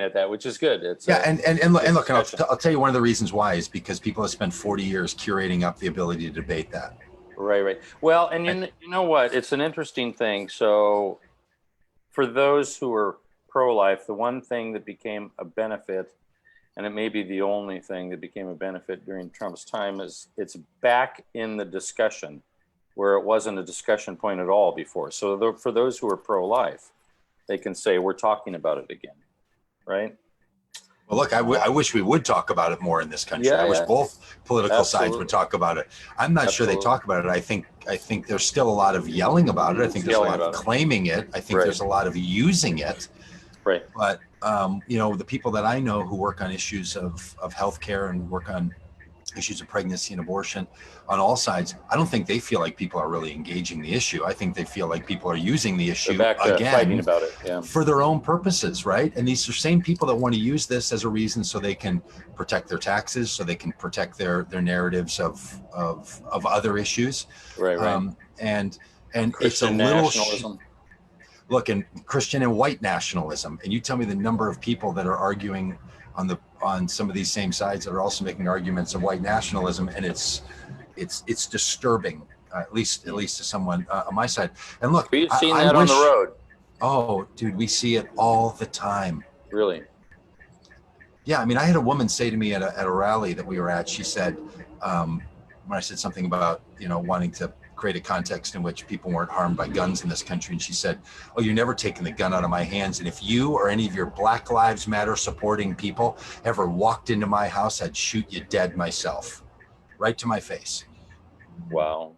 at that, which is good. It's and look, I'll tell you one of the reasons why is because people have spent 40 years curating up the ability to debate that. Right. Well, and you know what? It's an interesting thing. So for those who are pro-life, the one thing that became a benefit, and it may be the only thing that became a benefit during Trump's time, is it's back in the discussion where it wasn't a discussion point at all before. So for those who are pro-life, they can say, we're talking about it again, right? Well, look, I wish we would talk about it more in this country. I wish both political sides would talk about it. I'm not sure they talk about it. I think there's still a lot of yelling about it. I think there's a lot of claiming it. I think there's a lot of using it. Right. But, the people that I know who work on issues of healthcare and work on issues of pregnancy and abortion on all sides, I don't think they feel like people are really engaging the issue. I think they feel like people are using the issue again fighting about it, for their own purposes, right? And these are same people that want to use this as a reason so they can protect their taxes, so they can protect their narratives of other issues. Right. And it's a little look, and Christian and white nationalism. And you tell me the number of people that are arguing on some of these same sides that are also making arguments of white nationalism, and it's disturbing, at least to someone on my side. And look, we've seen that on the road. Oh, dude, we see it all the time. Really? Yeah, I mean, I had a woman say to me at a rally that we were at. She said, when I said something about wanting to create a context in which people weren't harmed by guns in this country, and she said, "Oh, you're never taking the gun out of my hands. And if you or any of your Black Lives Matter supporting people ever walked into my house, I'd shoot you dead myself." Right to my face. Wow.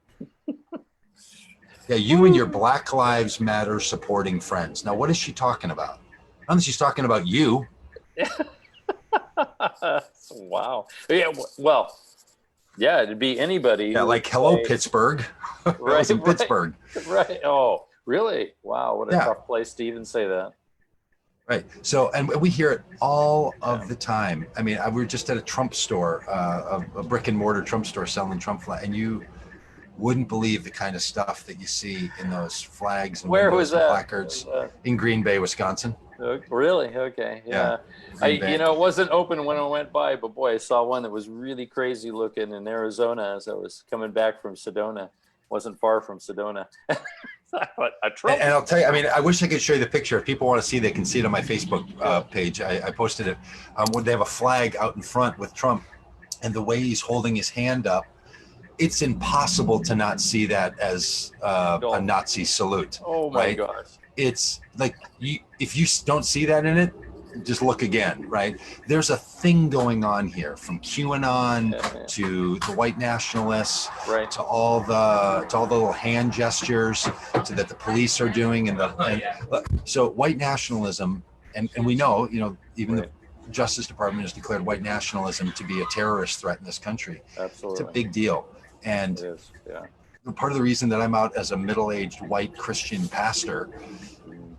Yeah, you and your Black Lives Matter supporting friends. Now, what is she talking about? I don't think she's talking about you. Wow. Yeah. Well. Yeah, it'd be anybody. Yeah, like hello, Pittsburgh. Right, in Pittsburgh. Right. Oh, really? Wow. What a tough place to even say that. Right. So, and we hear it all of the time. I mean, we were just at a Trump store, a brick and mortar Trump store selling Trump flags, and you wouldn't believe the kind of stuff that you see in those flags and placards in Green Bay, Wisconsin. Really? Okay. Yeah. It wasn't open when I went by, but boy, I saw one that was really crazy looking in Arizona as I was coming back from Sedona. Wasn't far from Sedona. A Trump. And I'll tell you, I mean, I wish I could show you the picture. If people want to see, they can see it on my Facebook page. I posted it. When they have a flag out in front with Trump, and the way he's holding his hand up, it's impossible to not see that as a Nazi salute. Oh my gosh. It's like, if you don't see that in it, just look again, right? There's a thing going on here, from QAnon to the white nationalists, right, to all the little hand gestures that the police are doing, so white nationalism, and we know, even the Justice Department has declared white nationalism to be a terrorist threat in this country. Absolutely. It's a big deal, and it is, yeah. Part of the reason that I'm out as a middle-aged white Christian pastor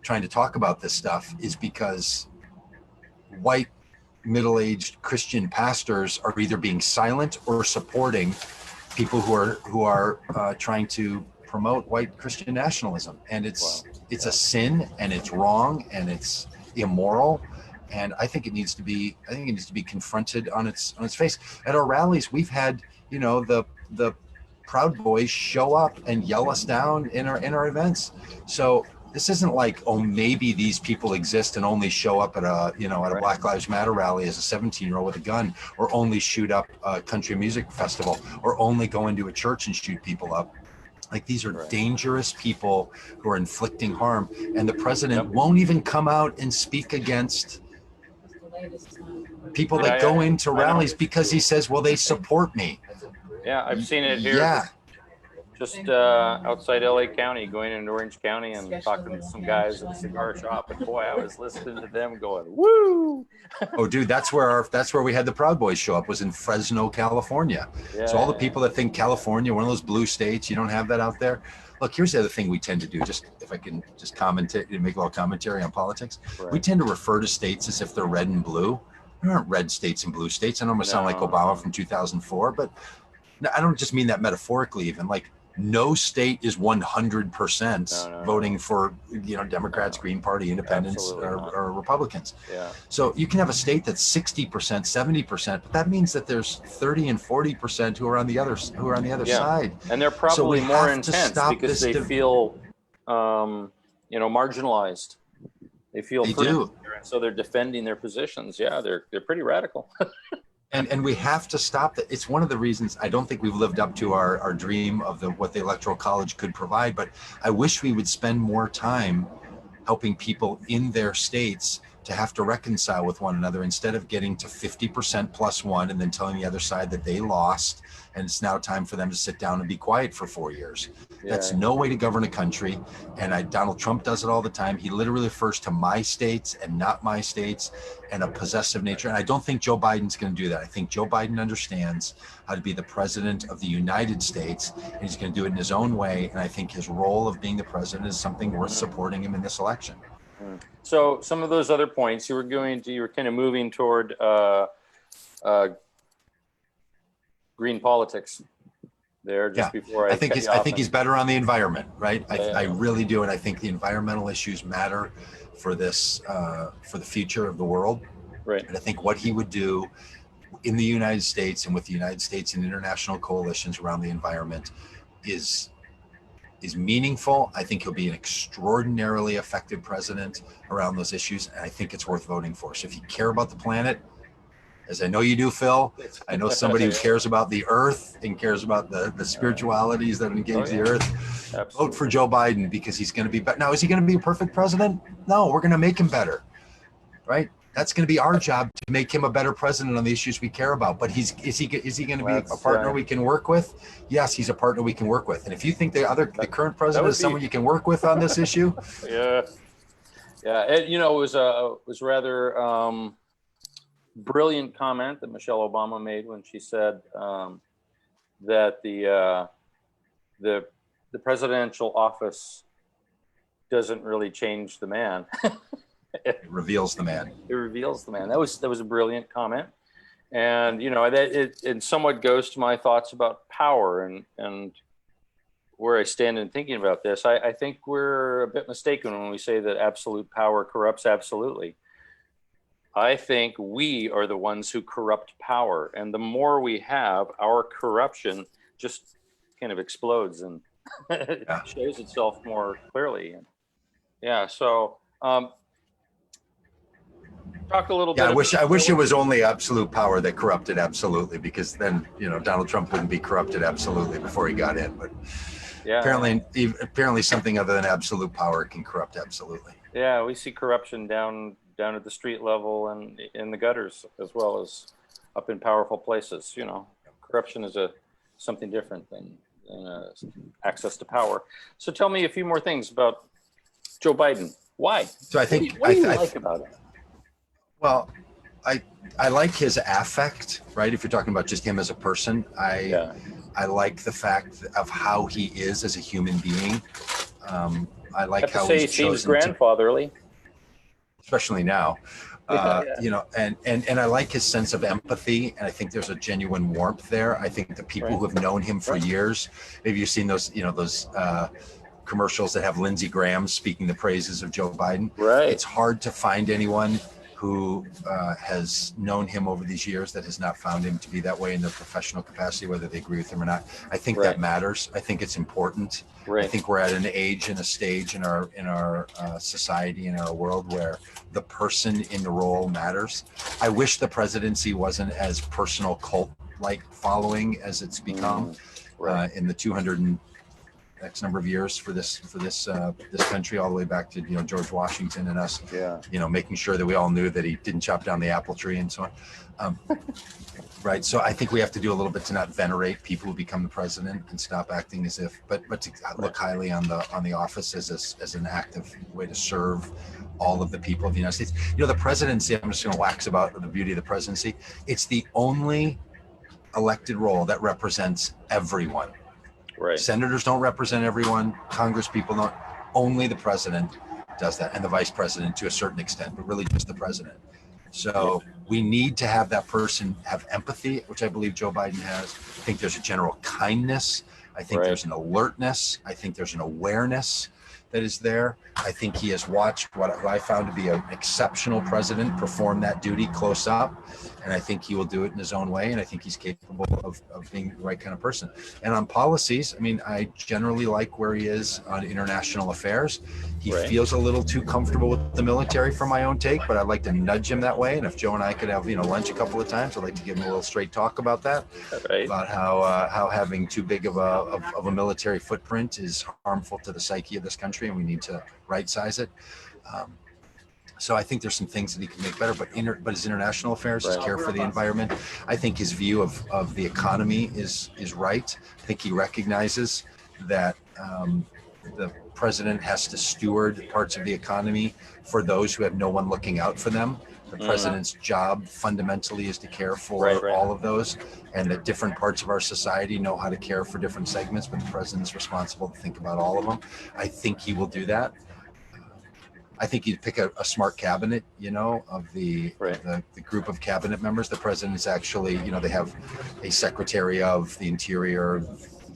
trying to talk about this stuff is because white middle-aged Christian pastors are either being silent or supporting people who are trying to promote white Christian nationalism, and it's a sin, and it's wrong, and it's immoral, and I think it needs to be confronted on its face. At our rallies, we've had, you know, the Proud Boys show up and yell us down in our events. So this isn't like, oh, maybe these people exist and only show up at a Black Lives Matter rally as a 17-year-old with a gun, or only shoot up a country music festival, or only go into a church and shoot people up. Like, these are dangerous people who are inflicting harm, and the president won't even come out and speak against people that go into rallies because he says, well, they support me. Yeah, I've seen it here. Yeah. Just outside LA County, going into Orange County and talking to some guys at a cigar shop, and boy, I was listening to them going, woo! Oh, dude, that's where we had the Proud Boys show up, was in Fresno, California. Yeah. So all the people that think California, one of those blue states, you don't have that out there. Look, here's the other thing we tend to do, just if I can just commentate, make a little commentary on politics. Right. We tend to refer to states as if they're red and blue. There aren't red states and blue states. I know I'm gonna sound like Obama from 2004, but I don't just mean that metaphorically, even. Like, no state is 100% voting for, you know, Democrats, Green Party, Independents, or Republicans. Yeah. So you can have a state that's 60%, 70%, but that means that there's 30 and 40% who are on the other side. And they're probably more intense because they feel, marginalized. They feel so they're defending their positions. Yeah, they're pretty radical. And we have to stop that. It's one of the reasons I don't think we've lived up to our dream of what the Electoral College could provide, but I wish we would spend more time helping people in their states to have to reconcile with one another, instead of getting to 50% plus one and then telling the other side that they lost and it's now time for them to sit down and be quiet for 4 years. That's no way to govern a country. And Donald Trump does it all the time. He literally refers to my states and not my states, and a possessive nature. And I don't think Joe Biden's going to do that. I think Joe Biden understands how to be the president of the United States, and he's going to do it in his own way. And I think his role of being the president is something worth supporting him in this election. So some of those other points you were kind of moving toward green politics there just before I think he's better on the environment, right? I really do. And I think the environmental issues matter for this, for the future of the world. Right. And I think what he would do in the United States and with the United States and international coalitions around the environment is meaningful. I think he'll be an extraordinarily effective president around those issues. And I think it's worth voting for. So if you care about the planet, as I know you do, Phil, I know somebody who cares about the earth and cares about the spiritualities that engage the earth. Absolutely. Vote for Joe Biden, because he's going to be better. Now, is he going to be a perfect president? No, we're going to make him better, right? That's going to be our job, to make him a better president on the issues we care about. But is he going to be a partner we can work with? Yes, he's a partner we can work with. And if you think the current president is someone you can work with on this issue, yeah. It, it was rather brilliant comment that Michelle Obama made when she said that the presidential office doesn't really change the man. It reveals the man. It reveals the man. That was a brilliant comment, and that it somewhat goes to my thoughts about power and where I stand in thinking about this. I think we're a bit mistaken when we say that absolute power corrupts absolutely. I think we are the ones who corrupt power, and the more we have, our corruption just kind of explodes and it shows itself more clearly. So. Talk a little bit. I wish it was only absolute power that corrupted absolutely, because then Donald Trump wouldn't be corrupted absolutely before he got in. But apparently something other than absolute power can corrupt absolutely. Yeah, we see corruption down at the street level and in the gutters, as well as up in powerful places. Corruption is something different than access to power. So tell me a few more things about Joe Biden. Why? So I think what do you like about it? Well, I like his affect, right? If you're talking about just him as a person, I like the fact of how he is as a human being. I like how he seems grandfatherly, especially now. And I like his sense of empathy, and I think there's a genuine warmth there. I think the people who have known him for years, maybe you've seen those commercials that have Lindsey Graham speaking the praises of Joe Biden. Right. It's hard to find anyone who has known him over these years that has not found him to be that way in their professional capacity, whether they agree with him or not. I think that matters. I think it's important. I think we're at an age and a stage in our society, in our world, where the person in the role matters. I wish the presidency wasn't as personal cult-like following as it's become in the 200 and X number of years for this country, all the way back to George Washington and us, making sure that we all knew that he didn't chop down the apple tree and so on. Right. So I think we have to do a little bit to not venerate people who become the president and stop acting as if, but to look highly on the office as an active way to serve all of the people of the United States. The presidency, I'm just going to wax about the beauty of the presidency. It's the only elected role that represents everyone. Right. Senators don't represent everyone. Congress people don't. Only the president does that, and the vice president to a certain extent, but really just the president. So we need to have that person have empathy, which I believe Joe Biden has. I think there's a general kindness. I think there's an alertness. I think there's an awareness that is there. I think he has watched what I found to be an exceptional president perform that duty close up. And I think he will do it in his own way. And I think he's capable of being the right kind of person. And on policies, I generally like where he is on international affairs. He feels a little too comfortable with the military for my own take, but I'd like to nudge him that way. And if Joe and I could have, lunch a couple of times, I'd like to give him a little straight talk about that, about how having too big of a military footprint is harmful to the psyche of this country, and we need to right size it. So I think there's some things that he can make better, but his international affairs, his care for the environment, I think his view of the economy is right. I think he recognizes that the president has to steward parts of the economy for those who have no one looking out for them. The president's job fundamentally is to care for all of those, and that different parts of our society know how to care for different segments, but the president's responsible to think about all of them. I think he will do that. I think he'd pick a smart cabinet, of the group of cabinet members. The president's actually, they have a secretary of the Interior,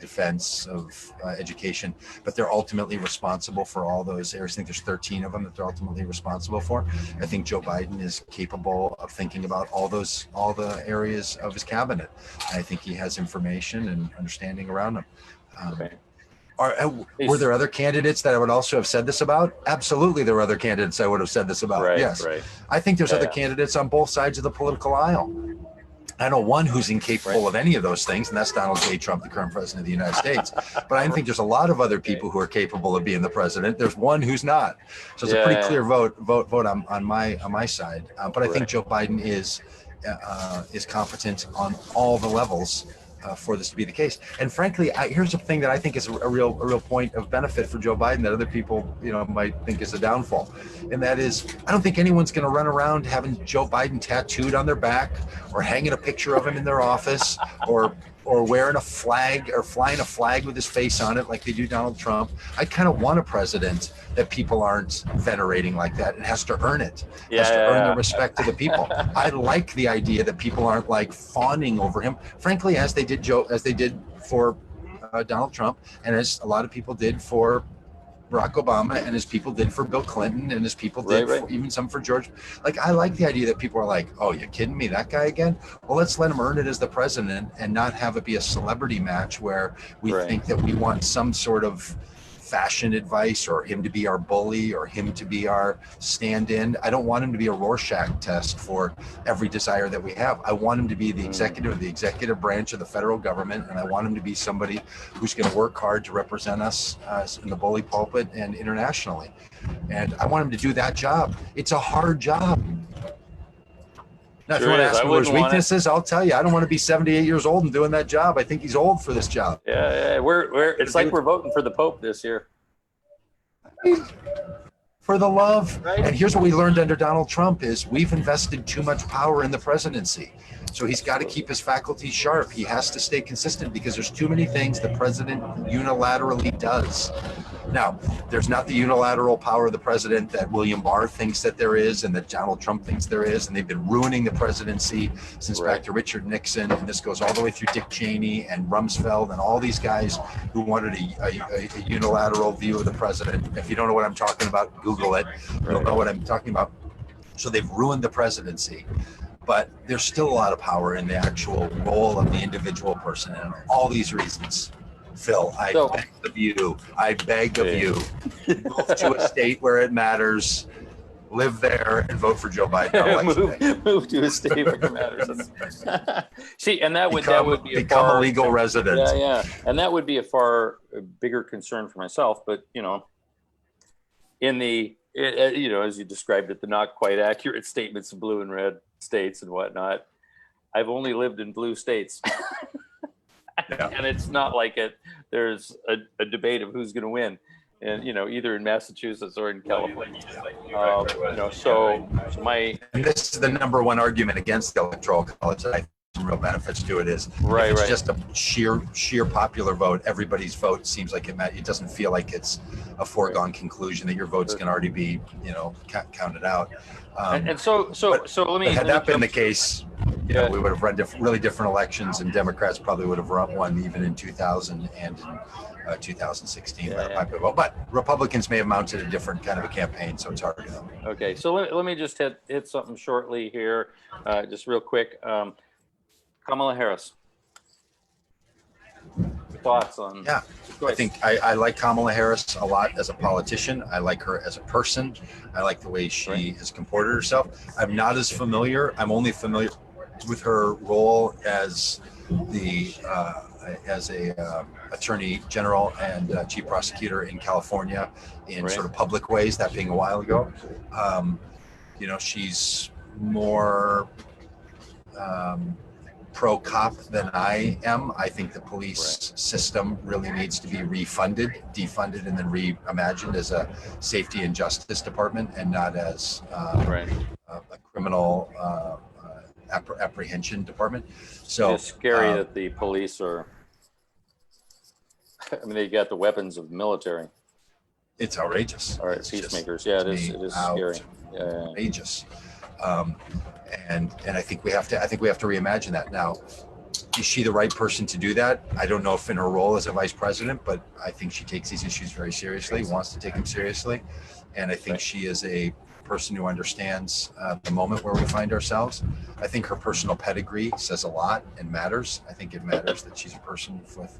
Defense, of Education, but they're ultimately responsible for all those areas. I think there's 13 of them that they're ultimately responsible for. I think Joe Biden is capable of thinking about all the areas of his cabinet. I think he has information and understanding around them. Were there other candidates that I would also have said this about? Absolutely, there were other candidates I would have said this about. Yes. I think there's other candidates on both sides of the political aisle. I know one who's incapable of any of those things, and that's Donald J. Trump, the current president of the United States. But I think there's a lot of other people who are capable of being the president. There's one who's not. So it's a pretty clear vote on my side. But I think Joe Biden is competent on all the levels for this to be the case. And frankly, here's the thing that I think is a real point of benefit for Joe Biden that other people, might think is a downfall. And that is, I don't think anyone's going to run around having Joe Biden tattooed on their back or hanging a picture of him in their office or wearing a flag or flying a flag with his face on it like they do Donald Trump. I kind of want a president that people aren't venerating like that. It has to earn it. It has to earn the respect of the people. I like the idea that people aren't like fawning over him, frankly, as they did for Donald Trump, and as a lot of people did for Barack Obama, and as people did for Bill Clinton, and as people did for even some for George. Like, I like the idea that people are like, oh, you kidding me, that guy again? Well, let's let him earn it as the president and not have it be a celebrity match where we think that we want some sort of fashion advice or him to be our bully or him to be our stand-in. I don't want him to be a Rorschach test for every desire that we have. I want him to be the executive branch of the federal government, and I want him to be somebody who's going to work hard to represent us in the bully pulpit and internationally. And I want him to do that job. It's a hard job. Now, if you want to ask me what his weaknesses, I'll tell you. I don't want to be 78 years old and doing that job. I think he's old for this job. Yeah. It's like we're voting for the Pope this year. For the love. Right. And here's what we learned under Donald Trump is we've invested too much power in the presidency. So he's got to keep his faculties sharp. He has to stay consistent because there's too many things the president unilaterally does. Now, there's not the unilateral power of the president that William Barr thinks that there is and that Donald Trump thinks there is. And they've been ruining the presidency since back to Richard Nixon. And this goes all the way through Dick Cheney and Rumsfeld and all these guys who wanted a unilateral view of the president. If you don't know what I'm talking about, Google it. You'll know what I'm talking about. So they've ruined the presidency, but there's still a lot of power in the actual role of the individual person. And all these reasons, Phil, I beg of you, move to a state where it matters, live there, and vote for Joe Biden on election day. Move to a state where it matters. See, and that would be become a legal resident. Yeah, and that would be a far bigger concern for myself. But in the as you described it, the not quite accurate statements of blue and red states and whatnot, I've only lived in blue states. Yeah. And it's not like there's a debate of who's going to win, and either in Massachusetts or in California. And this is the number one argument against the electoral college. I think some real benefits to it is it's just a sheer popular vote. Everybody's vote seems like it doesn't feel like it's a foregone conclusion that your vote's going to already be counted out. So let me. Had that been the case, we would have run really different elections, and Democrats probably would have won even in 2000 and in 2016. But Republicans may have mounted a different kind of a campaign, so it's hard to know. Okay, so let me just hit something shortly here, just real quick. Kamala Harris. Thoughts on? Yeah, I think I like Kamala Harris a lot as a politician. I like her as a person. I like the way she has comported herself. I'm not as familiar. I'm only familiar with her role as a attorney general and chief prosecutor in California in sort of public ways, that being a while ago. She's more pro-cop than I am. I think the police system really needs to be defunded, and then reimagined as a safety and justice department, and not as a criminal apprehension department. So it's scary that the police are. I mean, they got the weapons of the military. It's outrageous. All right, peacemakers. Yeah, it is scary. Yeah. Outrageous. And I think we have to reimagine that. Now, is she the right person to do that? I don't know if in her role as a vice president, but I think she takes these issues very seriously, wants to take them seriously. And I think she is a person who understands the moment where we find ourselves. I think her personal pedigree says a lot and matters. I think it matters that she's a person with,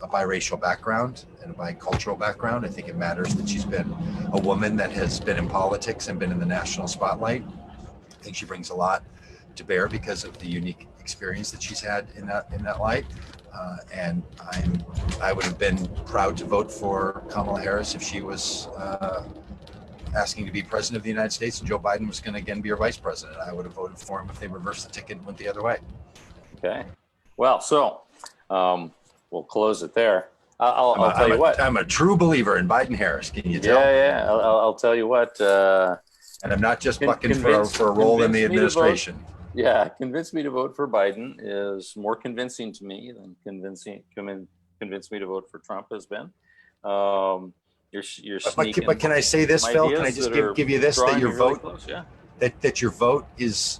a biracial background and a bicultural background. I think it matters that she's been a woman that has been in politics and been in the national spotlight. I think she brings a lot to bear because of the unique experience that she's had in that light. And I would have been proud to vote for Kamala Harris if she was asking to be president of the United States and Joe Biden was going to again be her vice president. I would have voted for him if they reversed the ticket and went the other way. Okay. Well, so we'll close it there. I'll tell you what. I'm a true believer in Biden-Harris. Can you tell? Yeah. I'll tell you what. And I'm not just bucking for a role in the administration. Convince me to vote for Biden is more convincing to me than convince me to vote for Trump has been. You're sneaking. But can I say this, Phil? Can I just give you this, that your vote, really close, that your vote is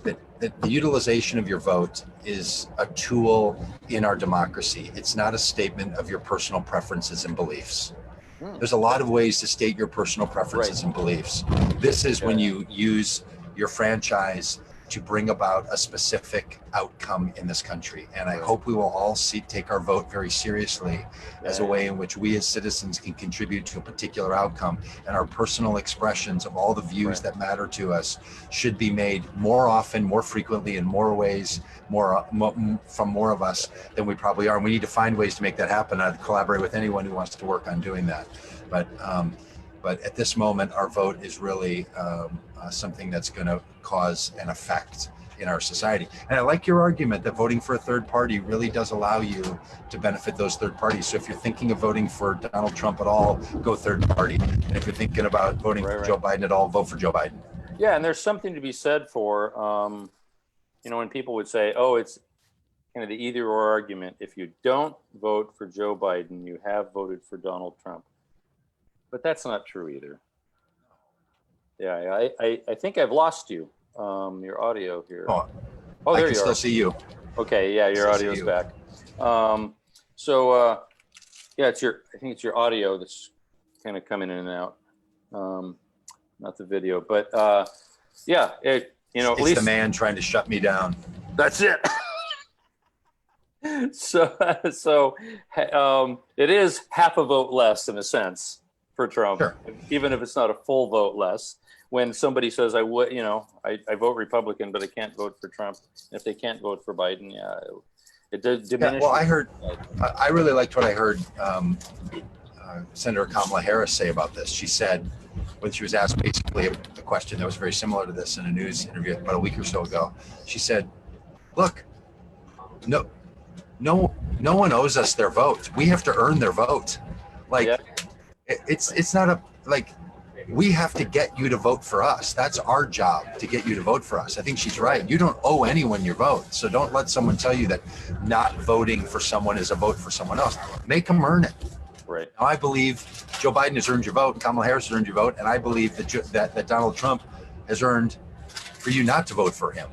that the utilization of your vote is a tool in our democracy. It's not a statement of your personal preferences and beliefs. There's a lot of ways to state your personal preferences and beliefs. This is when you use your franchise to bring about a specific outcome in this country. And I hope we will all take our vote very seriously as a way in which we as citizens can contribute to a particular outcome. And our personal expressions of all the views that matter to us should be made more often, more frequently, in more ways, from more of us than we probably are. And we need to find ways to make that happen. I'd collaborate with anyone who wants to work on doing that. But at this moment, our vote is really something that's going to cause an effect in our society. And I like your argument that voting for a third party really does allow you to benefit those third parties. So if you're thinking of voting for Donald Trump at all, go third party. And if you're thinking about voting for Joe Biden at all, vote for Joe Biden. Yeah, and there's something to be said for, when people would say, oh, it's kind of the either or argument. If you don't vote for Joe Biden, you have voted for Donald Trump. But that's not true either. Yeah, I think I've lost you. Your audio here. Oh, there you are. I can still see you. Okay, yeah, your audio's back. I think it's your audio that's kind of coming in and out. not the video, but yeah, at It's least the man trying to shut me down. that's it. So it is half a vote less in a sense for Trump, Sure. even if it's not a full vote less. When somebody says I would, I vote Republican, but I can't vote for Trump. If they can't vote for Biden, it did diminish. Yeah, well, I really liked what I heard Senator Kamala Harris say about this. She said, when she was asked basically a question that was very similar to this in a news interview about a week or so ago, she said, "Look, no one owes us their vote. We have to earn their vote. Like, yeah. It's not a like." We have to get you to vote for us. That's our job, to get you to vote for us. I think she's right. You don't owe anyone your vote. So don't let someone tell you that not voting for someone is a vote for someone else. Make them earn it. Right. Now, I believe Joe Biden has earned your vote, Kamala Harris has earned your vote, and I believe that Donald Trump has earned for you not to vote for him.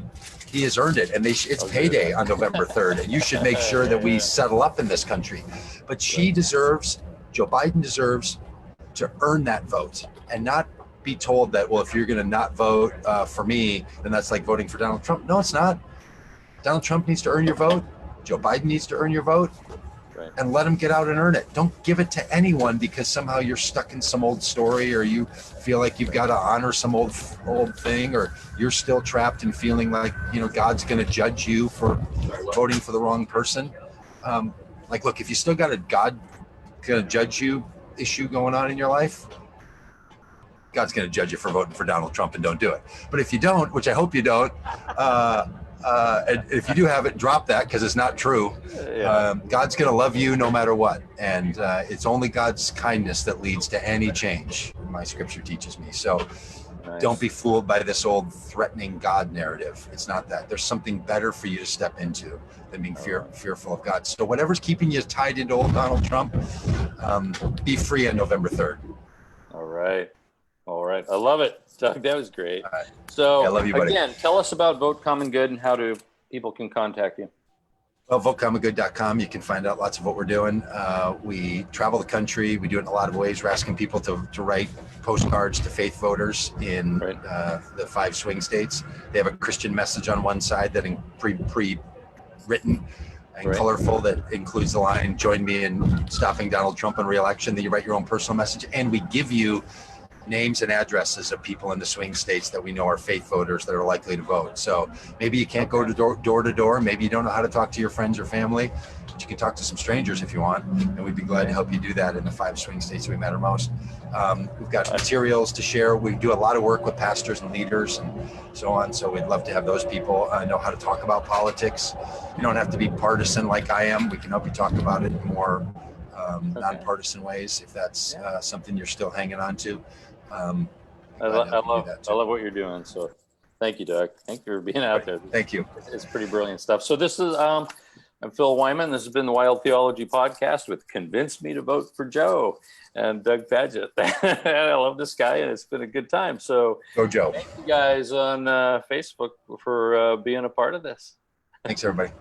He has earned it, and it's payday on November 3rd, and you should make sure that we settle up in this country. But Joe Biden deserves to earn that vote and not be told that, well, if you're going to not vote for me, then that's like voting for Donald Trump. No, it's not. Donald Trump needs to earn your vote. Joe Biden needs to earn your vote. Right. And let him get out and earn it. Don't give it to anyone because somehow you're stuck in some old story, or you feel like you've got to honor some old thing, or you're still trapped in feeling like, God's going to judge you for voting for the wrong person. Look, if you still got a God going to judge you issue going on in your life, God's going to judge you for voting for Donald Trump, and don't do it. But if you don't, which I hope you don't, and if you do have it, drop that because it's not true. God's going to love you no matter what. And it's only God's kindness that leads to any change, my scripture teaches me. So Don't be fooled by this old threatening God narrative. It's not that. There's something better for you to step into than being fearful of God. So whatever's keeping you tied into old Donald Trump, be free on November 3rd. All right. I love it, Doug. That was great. Right. So I love you, buddy. Again, tell us about Vote Common Good and how people can contact you. Well, votecommongood.com. You can find out lots of what we're doing. We travel the country. We do it in a lot of ways. We're asking people to write postcards to faith voters in the 5 swing states. They have a Christian message on one side that pre-written and colorful that includes the line, "Join me in stopping Donald Trump in re-election." Then you write your own personal message, and we give you names and addresses of people in the swing states that we know are faith voters that are likely to vote. So maybe you can't go to door to door. Maybe you don't know how to talk to your friends or family, but you can talk to some strangers if you want. And we'd be glad to help you do that in the 5 swing states that we matter most. We've got materials to share. We do a lot of work with pastors and leaders and so on. So we'd love to have those people know how to talk about politics. You don't have to be partisan like I am. We can help you talk about it in more nonpartisan ways if that's something you're still hanging on to. I love what you're doing. So thank you, Doug. Thank you for being out there. Thank you. It's pretty brilliant stuff. So this is, I'm Phil Wyman. This has been the Wild Theology Podcast with Convince Me to Vote for Joe and Doug Pagitt. I love this guy, and it's been a good time. So go Joe. Thank you guys on Facebook for being a part of this. Thanks, everybody.